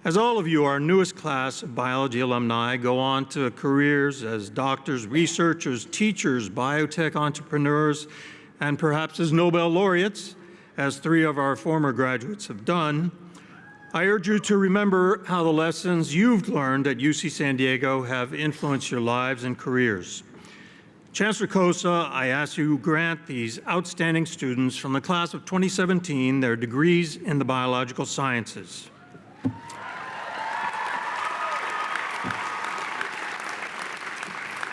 As all of you, our newest class of biology alumni go on to careers as doctors, researchers, teachers, biotech entrepreneurs, and perhaps as Nobel laureates, as 3 of our former graduates have done, I urge you to remember how the lessons you've learned at UC San Diego have influenced your lives and careers. Chancellor Khosa, I ask you to grant these outstanding students from the class of 2017 their degrees in the biological sciences.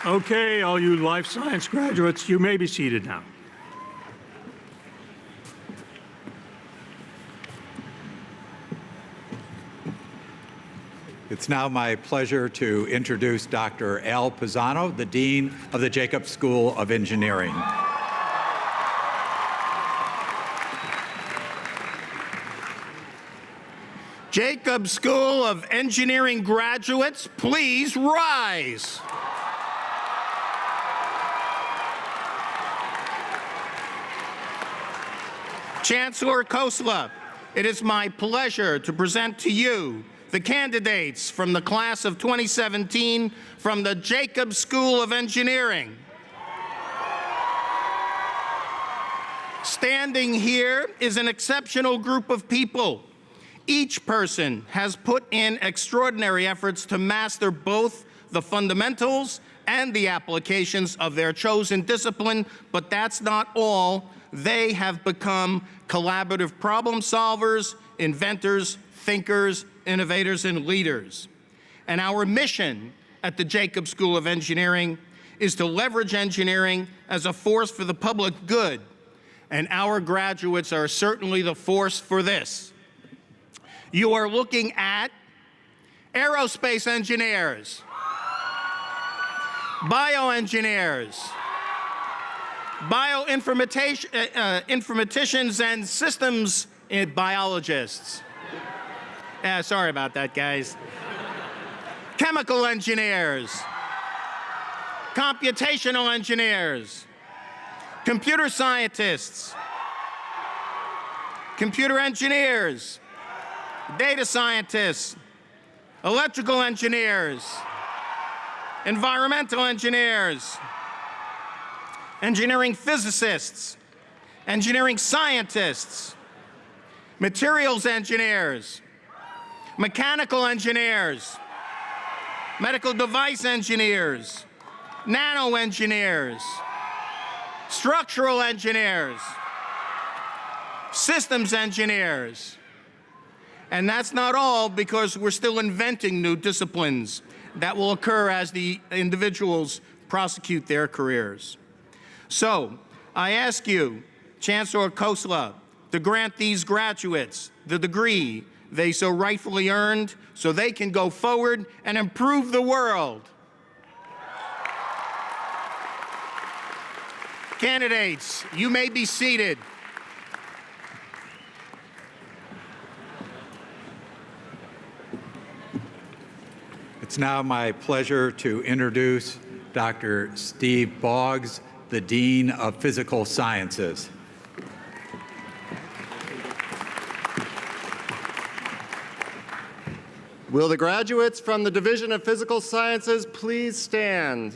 Okay, all you life science graduates, you may be seated now. It's now my pleasure to introduce Dr. Al Pisano, the Dean of the Jacobs School of Engineering. Jacobs School of Engineering graduates, please rise. Chancellor Khosa, it is my pleasure to present to you the candidates from the class of 2017 from the Jacobs School of Engineering. Standing here is an exceptional group of people. Each person has put in extraordinary efforts to master both the fundamentals and the applications of their chosen discipline, but that's not all. They have become collaborative problem solvers, inventors, thinkers, innovators, and leaders. And our mission at the Jacobs School of Engineering is to leverage engineering as a force for the public good. And our graduates are certainly the force for this. You are looking at aerospace engineers, bioengineers, bioinformaticians, and systems biologists. Sorry about that, guys. Chemical engineers, computational engineers, computer scientists, computer engineers, data scientists, electrical engineers, environmental engineers, engineering physicists, engineering scientists, materials engineers, mechanical engineers, medical device engineers, nano engineers, structural engineers, systems engineers. And that's not all, because we're still inventing new disciplines that will occur as the individuals prosecute their careers. So I ask you, Chancellor Khosa, to grant these graduates the degree they so rightfully earned so they can go forward and improve the world. Candidates, you may be seated. It's now my pleasure to introduce Dr. Steve Boggs, the Dean of Physical Sciences. Will the graduates from the Division of Physical Sciences please stand?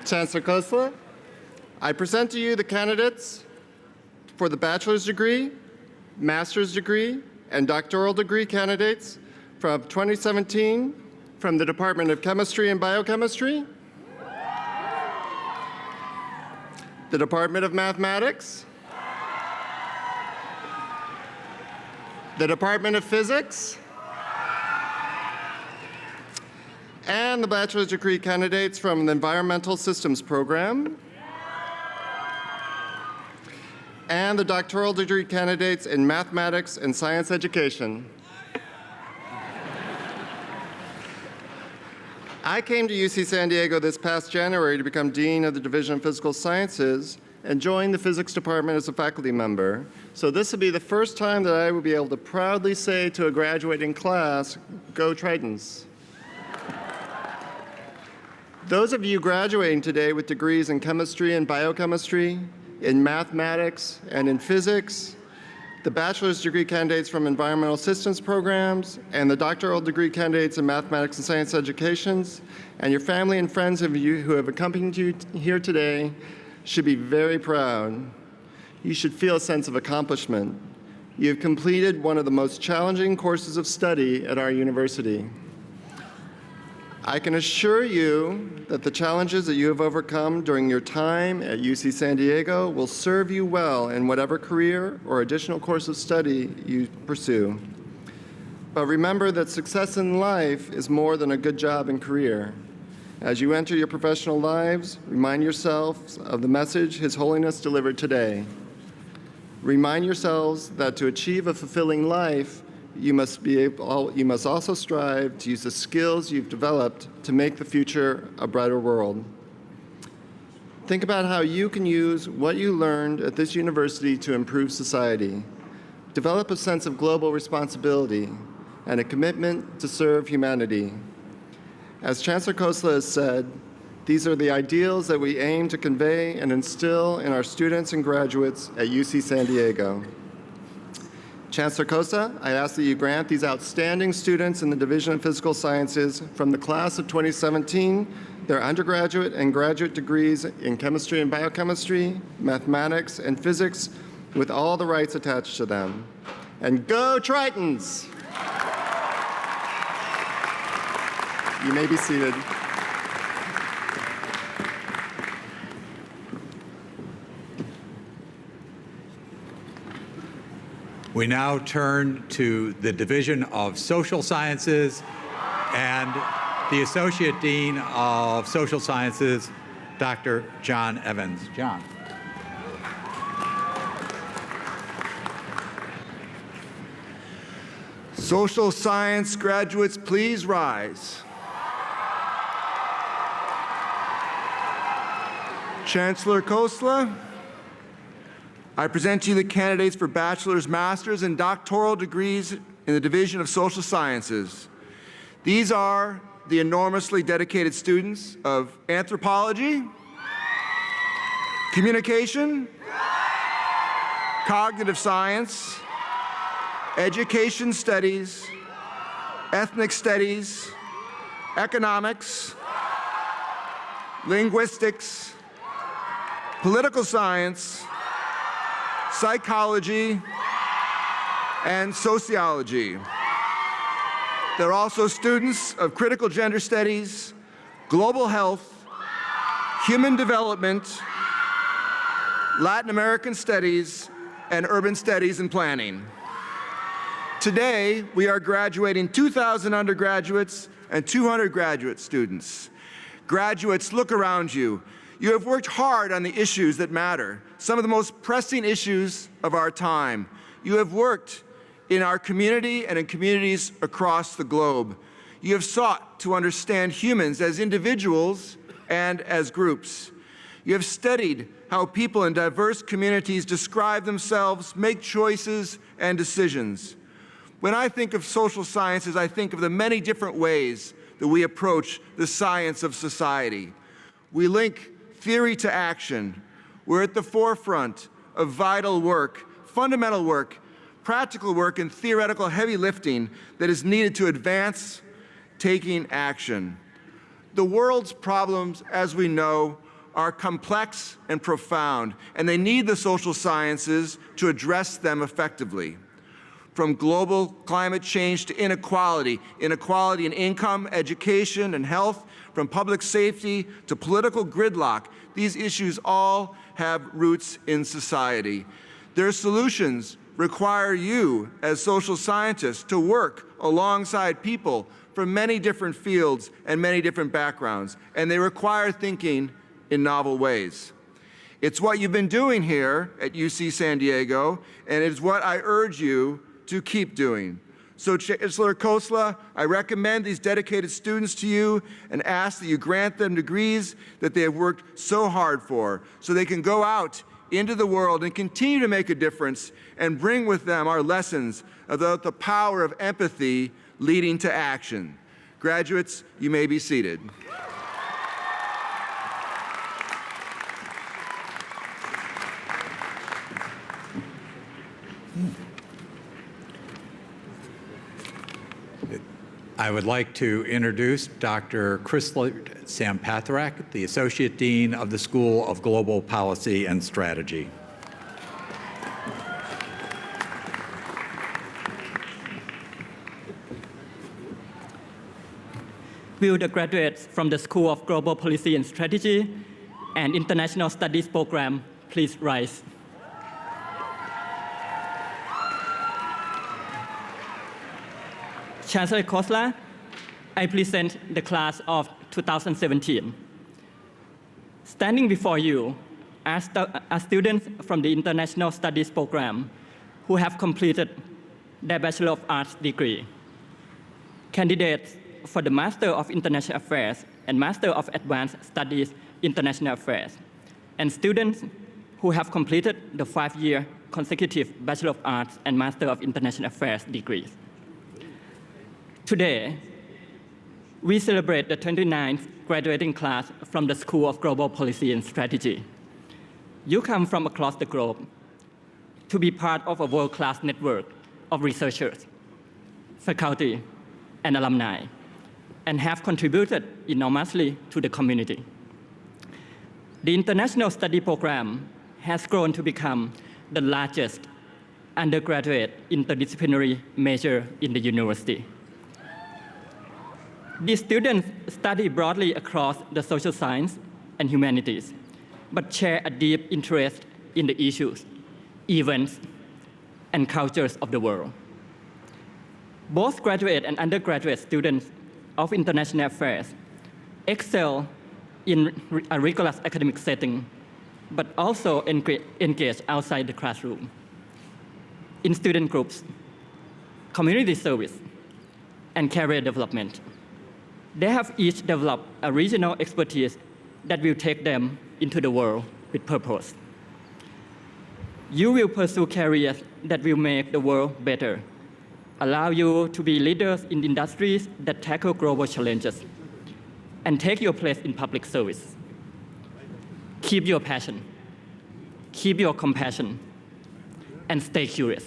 Chancellor Khosa, I present to you the candidates for the bachelor's degree, master's degree, and doctoral degree candidates from 2017 from the Department of Chemistry and Biochemistry, the Department of Mathematics, the Department of Physics, and the bachelor's degree candidates from the Environmental Systems Program, and the doctoral degree candidates in mathematics and science education. I came to UC San Diego this past January to become Dean of the Division of Physical Sciences and join the physics department as a faculty member. So this will be the first time that I will be able to proudly say to a graduating class, go Tritons. Those of you graduating today with degrees in chemistry and biochemistry, in mathematics and in physics, the bachelor's degree candidates from environmental systems programs, and the doctoral degree candidates in mathematics and science educations, and your family and friends who have accompanied you here today should be very proud. You should feel a sense of accomplishment. You have completed one of the most challenging courses of study at our university. I can assure you that the challenges that you have overcome during your time at UC San Diego will serve you well in whatever career or additional course of study you pursue. But remember that success in life is more than a good job and career. As you enter your professional lives, remind yourselves of the message His Holiness delivered today. Remind yourselves that to achieve a fulfilling life, you must also strive to use the skills you've developed to make the future a brighter world. Think about how you can use what you learned at this university to improve society. Develop a sense of global responsibility and a commitment to serve humanity. As Chancellor Khosa has said, these are the ideals that we aim to convey and instill in our students and graduates at UC San Diego. Chancellor Khosa, I ask that you grant these outstanding students in the Division of Physical Sciences from the class of 2017 their undergraduate and graduate degrees in chemistry and biochemistry, mathematics, and physics with all the rights attached to them. And go Tritons! You may be seated. We now turn to the Division of Social Sciences and the Associate Dean of Social Sciences, Dr. John Evans. John. Social science graduates, please rise. Chancellor Khosa, I present to you the candidates for bachelor's, master's, and doctoral degrees in the Division of Social Sciences. These are the enormously dedicated students of anthropology, communication, cognitive science, education studies, ethnic studies, economics, linguistics, political science, psychology, and sociology. They're also students of critical gender studies, global health, human development, Latin American studies, and urban studies and planning. Today, we are graduating 2,000 undergraduates and 200 graduate students. Graduates, look around you. You have worked hard on the issues that matter, some of the most pressing issues of our time. You have worked in our community and in communities across the globe. You have sought to understand humans as individuals and as groups. You have studied how people in diverse communities describe themselves, make choices, and decisions. When I think of social sciences, I think of the many different ways that we approach the science of society. We link theory to action. We're at the forefront of vital work, fundamental work, practical work, and theoretical heavy lifting that is needed to advance taking action. The world's problems, as we know, are complex and profound, and they need the social sciences to address them effectively. From global climate change to inequality in income, education, and health, from public safety to political gridlock, these issues all have roots in society. Their solutions require you, as social scientists, to work alongside people from many different fields and many different backgrounds, and they require thinking in novel ways. It's what you've been doing here at UC San Diego, and it's what I urge you to keep doing. So Chancellor Khosa, I recommend these dedicated students to you and ask that you grant them degrees that they have worked so hard for, so they can go out into the world and continue to make a difference and bring with them our lessons about the power of empathy leading to action. Graduates, you may be seated. I would like to introduce Dr. Krislert Samphantharak, the Associate Dean of the School of Global Policy and Strategy. Will the graduates from the School of Global Policy and Strategy and International Studies program please rise? Chancellor Khosa, I present the class of 2017. Standing before you are students from the International Studies program who have completed their Bachelor of Arts degree, candidates for the Master of International Affairs and Master of Advanced Studies International Affairs, and students who have completed the 5-year consecutive Bachelor of Arts and Master of International Affairs degrees. Today, we celebrate the 29th graduating class from the School of Global Policy and Strategy. You come from across the globe to be part of a world-class network of researchers, faculty, and alumni, and have contributed enormously to the community. The International Study Program has grown to become the largest undergraduate interdisciplinary major in the university. These students study broadly across the social science and humanities, but share a deep interest in the issues, events, and cultures of the world. Both graduate and undergraduate students of international affairs excel in a rigorous academic setting, but also engage outside the classroom, in student groups, community service, and career development. They have each developed a regional expertise that will take them into the world with purpose. You will pursue careers that will make the world better, allow you to be leaders in industries that tackle global challenges, and take your place in public service. Keep your passion, keep your compassion, and stay curious.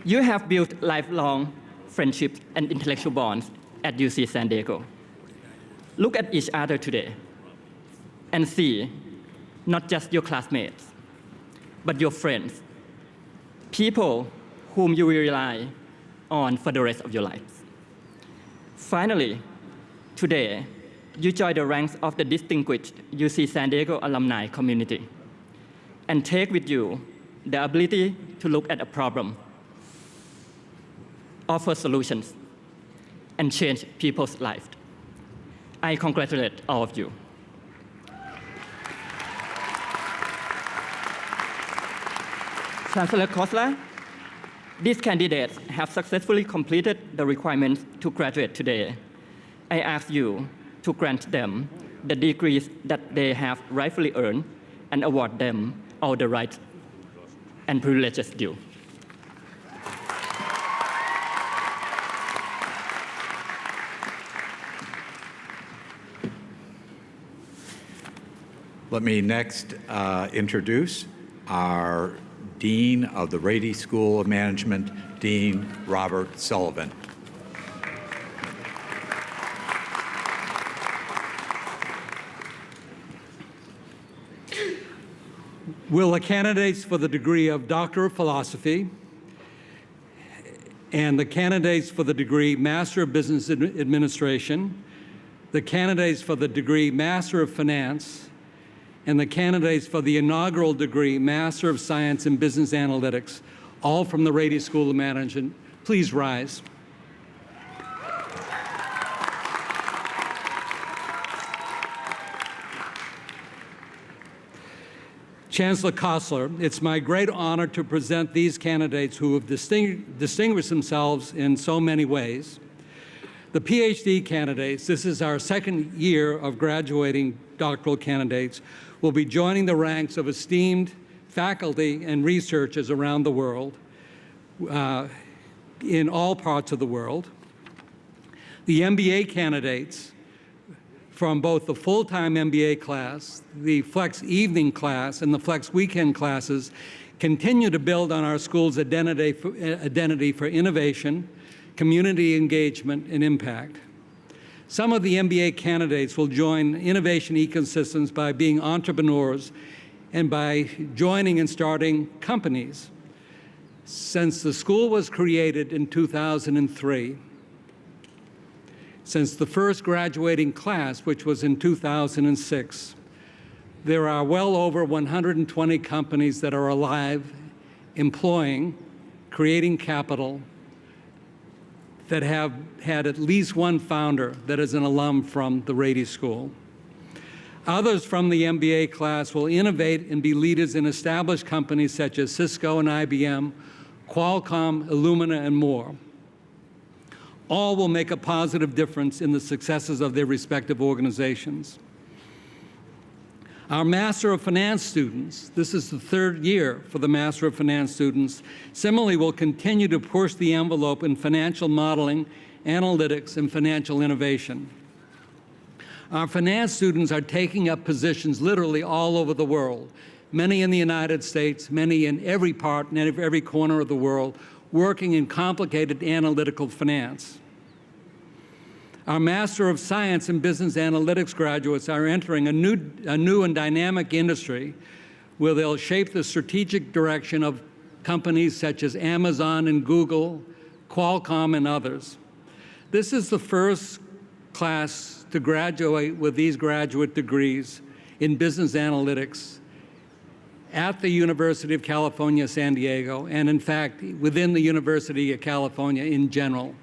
You have built lifelong friendships and intellectual bonds at UC San Diego. Look at each other today and see not just your classmates, but your friends, people whom you will rely on for the rest of your lives. Finally, today, you join the ranks of the distinguished UC San Diego alumni community and take with you the ability to look at a problem, offer solutions, and change people's lives. I congratulate all of you. Chancellor Khosa, these candidates have successfully completed the requirements to graduate today. I ask you to grant them the degrees that they have rightfully earned and award them all the rights and privileges due. Let me next introduce our Dean of the Rady School of Management, Dean Robert Sullivan. Will the candidates for the degree of Doctor of Philosophy and the candidates for the degree Master of Business Administration, the candidates for the degree Master of Finance, and the candidates for the inaugural degree Master of Science in Business Analytics, all from the Rady School of Management, please rise. Chancellor Chancellor, it's my great honor to present these candidates who have distinguished themselves in so many ways. The PhD candidates, this is our second year of graduating doctoral candidates, will be joining the ranks of esteemed faculty and researchers around the world, in all parts of the world. The MBA candidates from both the full-time MBA class, the Flex Evening class, and the Flex Weekend classes continue to build on our school's identity for innovation, community engagement, and impact. Some of the MBA candidates will join innovation ecosystems by being entrepreneurs and by joining and starting companies. Since the school was created in 2003, since the first graduating class, which was in 2006, there are well over 120 companies that are alive, employing, creating capital, that have had at least one founder that is an alum from the Rady School. Others from the MBA class will innovate and be leaders in established companies such as Cisco and IBM, Qualcomm, Illumina, and more. All will make a positive difference in the successes of their respective organizations. Our Master of Finance students, this is the third year for the Master of Finance students, similarly will continue to push the envelope in financial modeling, analytics, and financial innovation. Our finance students are taking up positions literally all over the world, many in the United States, many in every part and every corner of the world, working in complicated analytical finance. Our Master of Science and Business Analytics graduates are entering a new and dynamic industry where they'll shape the strategic direction of companies such as Amazon and Google, Qualcomm, and others. This is the first class to graduate with these graduate degrees in business analytics at the University of California, San Diego, and in fact, within the University of California in general.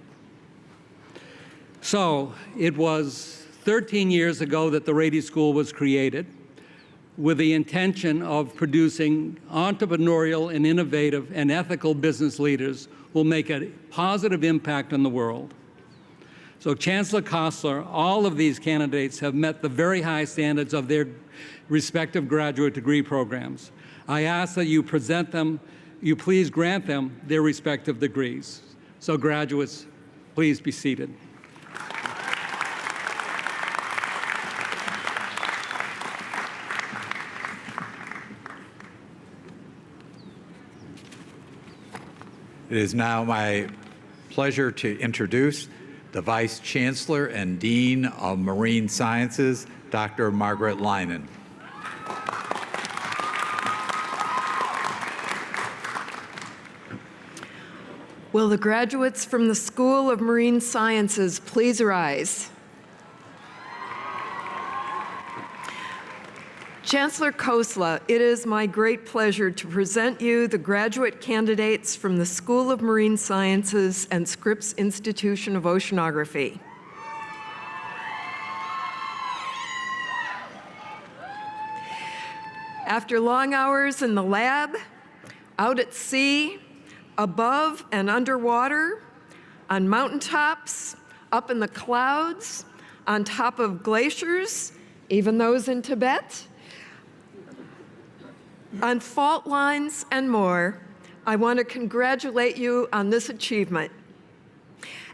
So it was 13 years ago that the Rady School was created with the intention of producing entrepreneurial and innovative and ethical business leaders who will make a positive impact on the world. So Chancellor Khosa, all of these candidates have met the very high standards of their respective graduate degree programs. I ask that you please grant them their respective degrees. So graduates, please be seated. It is now my pleasure to introduce the Vice Chancellor and Dean of Marine Sciences, Dr. Margaret Leinan. Will the graduates from the School of Marine Sciences please rise? Chancellor Khosa, it is my great pleasure to present you the graduate candidates from the School of Marine Sciences and Scripps Institution of Oceanography. After long hours in the lab, out at sea, above and underwater, on mountaintops, up in the clouds, on top of glaciers, even those in Tibet, on fault lines and more, I want to congratulate you on this achievement.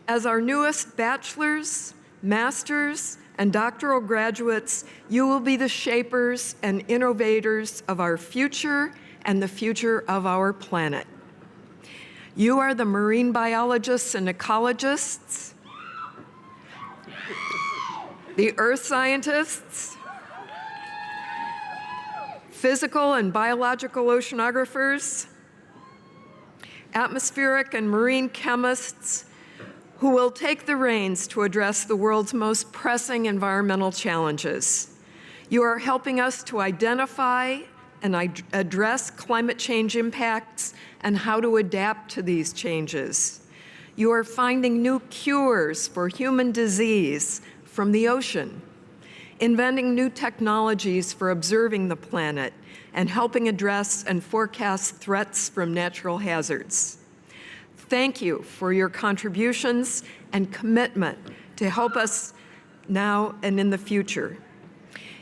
As our newest bachelor's, master's, and doctoral graduates, you will be the shapers and innovators of our future and the future of our planet. You are the marine biologists and ecologists, the earth scientists, physical and biological oceanographers, atmospheric and marine chemists who will take the reins to address the world's most pressing environmental challenges. You are helping us to identify and address climate change impacts and how to adapt to these changes. You are finding new cures for human disease from the ocean, inventing new technologies for observing the planet, and helping address and forecast threats from natural hazards. Thank you for your contributions and commitment to help us now and in the future.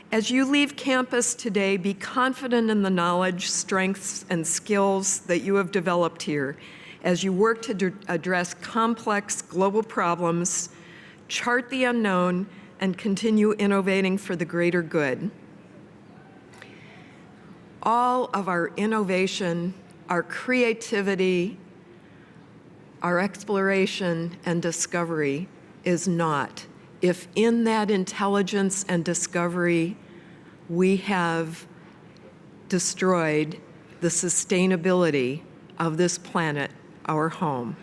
As you leave campus today, be confident in the knowledge, strengths, and skills that you have developed here as you work to address complex global problems, chart the unknown, and continue innovating for the greater good. All of our innovation our creativity, our exploration and discovery is not. If in that intelligence and discovery we have destroyed the sustainability of this planet, our home.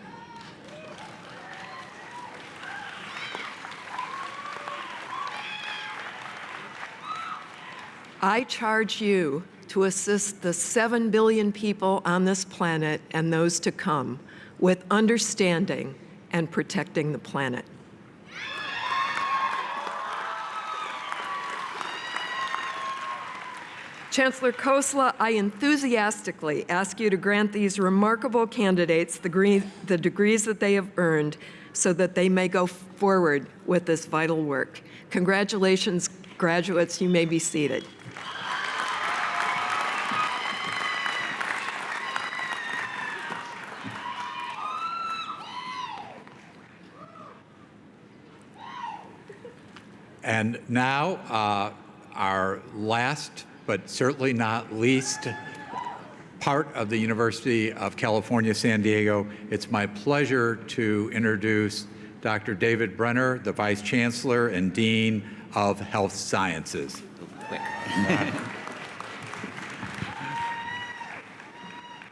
I charge you to assist the 7 billion people on this planet and those to come with understanding and protecting the planet. Chancellor Khosa, I enthusiastically ask you to grant these remarkable candidates the degrees that they have earned so that they may go forward with this vital work. Congratulations, graduates. You may be seated. And now, our last, but certainly not least, part of the University of California, San Diego. It's my pleasure to introduce Dr. David Brenner, the Vice Chancellor and Dean of Health Sciences.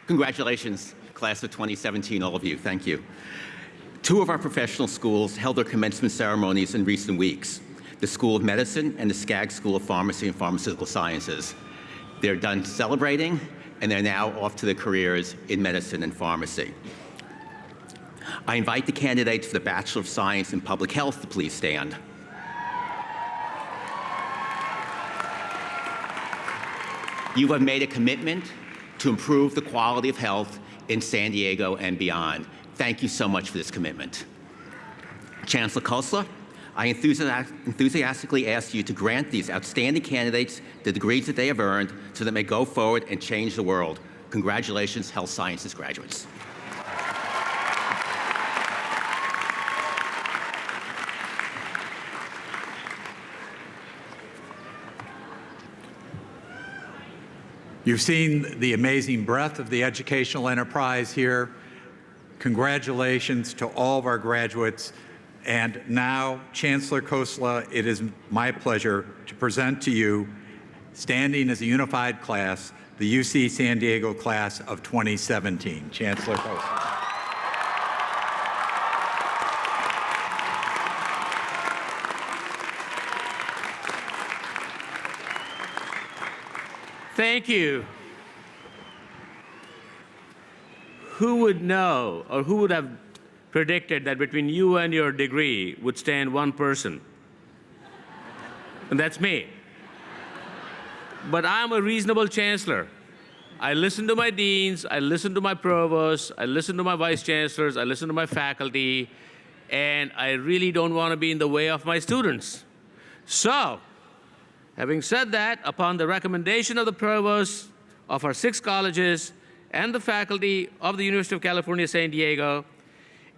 Congratulations, class of 2017, all of you. Thank you. Two of our professional schools held their commencement ceremonies in recent weeks, the School of Medicine and the Skaggs School of Pharmacy and Pharmaceutical Sciences. They're done celebrating, and they're now off to their careers in medicine and pharmacy. I invite the candidates for the Bachelor of Science in Public Health to please stand. You have made a commitment to improve the quality of health in San Diego and beyond. Thank you so much for this commitment. Chancellor Khosa, I enthusiastically ask you to grant these outstanding candidates the degrees that they have earned so that they may go forward and change the world. Congratulations, health sciences graduates. You've seen the amazing breadth of the educational enterprise here. Congratulations to all of our graduates. And now, Chancellor Khosa, it is my pleasure to present to you, standing as a unified class, the UC San Diego class of 2017. Chancellor Khosa. Thank you. Who would know, or who would have predicted that between you and your degree would stand one person? And that's me. But I'm a reasonable chancellor. I listen to my deans, I listen to my provosts, I listen to my vice chancellors, I listen to my faculty, and I really don't want to be in the way of my students. So, having said that, upon the recommendation of the provosts of our 6 colleges and the faculty of the University of California, San Diego,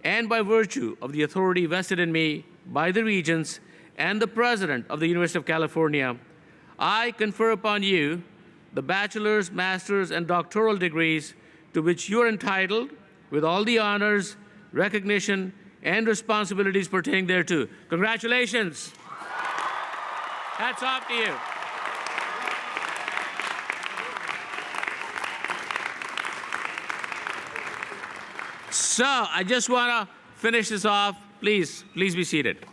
and by virtue of the authority vested in me by the regents and the president of the University of California, I confer upon you the bachelor's, master's, and doctoral degrees to which you are entitled with all the honors, recognition, and responsibilities pertaining thereto. Congratulations. Hats off to you. So I just want to finish this off. Please be seated.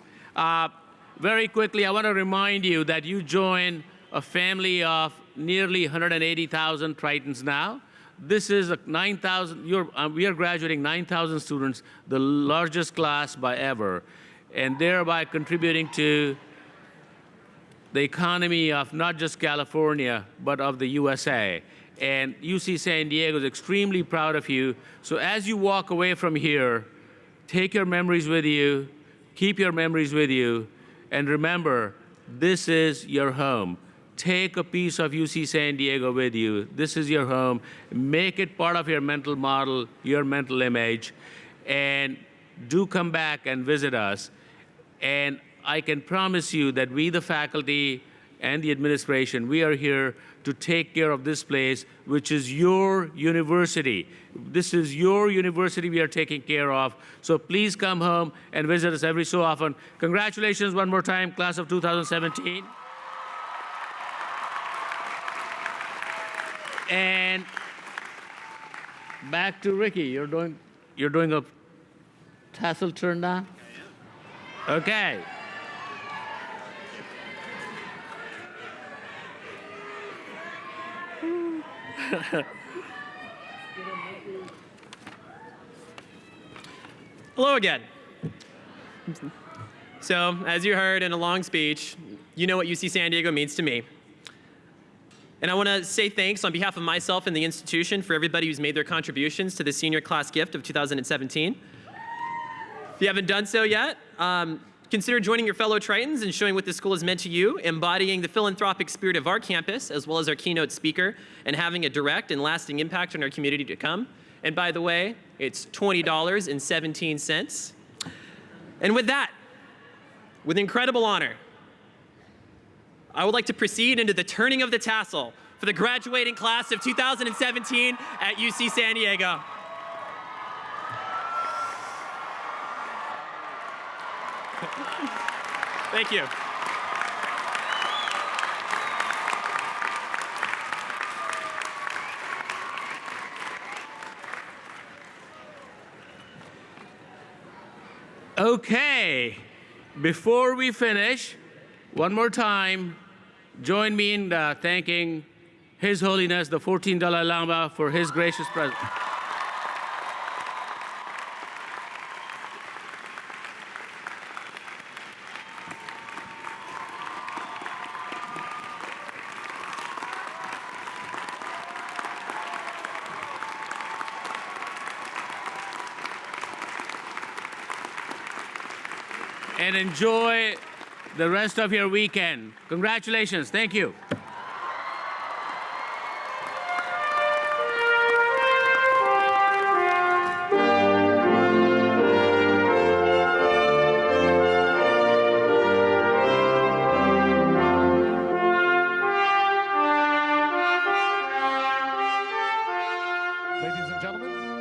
Very quickly, I want to remind you that you join a family of nearly 180,000 Tritons now. This is a 9,000, we are graduating 9,000 students, the largest class by ever, and thereby contributing to the economy of not just California, but of the USA. And UC San Diego is extremely proud of you. So as you walk away from here, take your memories with you, keep your memories with you, and remember, this is your home. Take a piece of UC San Diego with you. This is your home. Make it part of your mental model, your mental image, and do come back and visit us. And I can promise you that we, the faculty and the administration, we are here to take care of this place, which is your university. This is your university we are taking care of. So please come home and visit us every so often. Congratulations one more time, class of 2017. And back to Ricky. You're doing a tassel turn now? Okay. Hello again. So, as you heard in a long speech, you know what UC San Diego means to me. And I want to say thanks on behalf of myself and the institution for everybody who's made their contributions to the senior class gift of 2017. If you haven't done so yet, consider joining your fellow Tritons and showing what this school has meant to you, embodying the philanthropic spirit of our campus, as well as our keynote speaker, and having a direct and lasting impact on our community to come. And by the way, it's $20.17. And with that, with incredible honor, I would like to proceed into the turning of the tassel for the graduating class of 2017 at UC San Diego. Thank you. Okay, before we finish, one more time, join me in thanking His Holiness, the 14th Dalai Lama, for his gracious presence. And enjoy the rest of your weekend. Congratulations. Thank you. Ladies and gentlemen,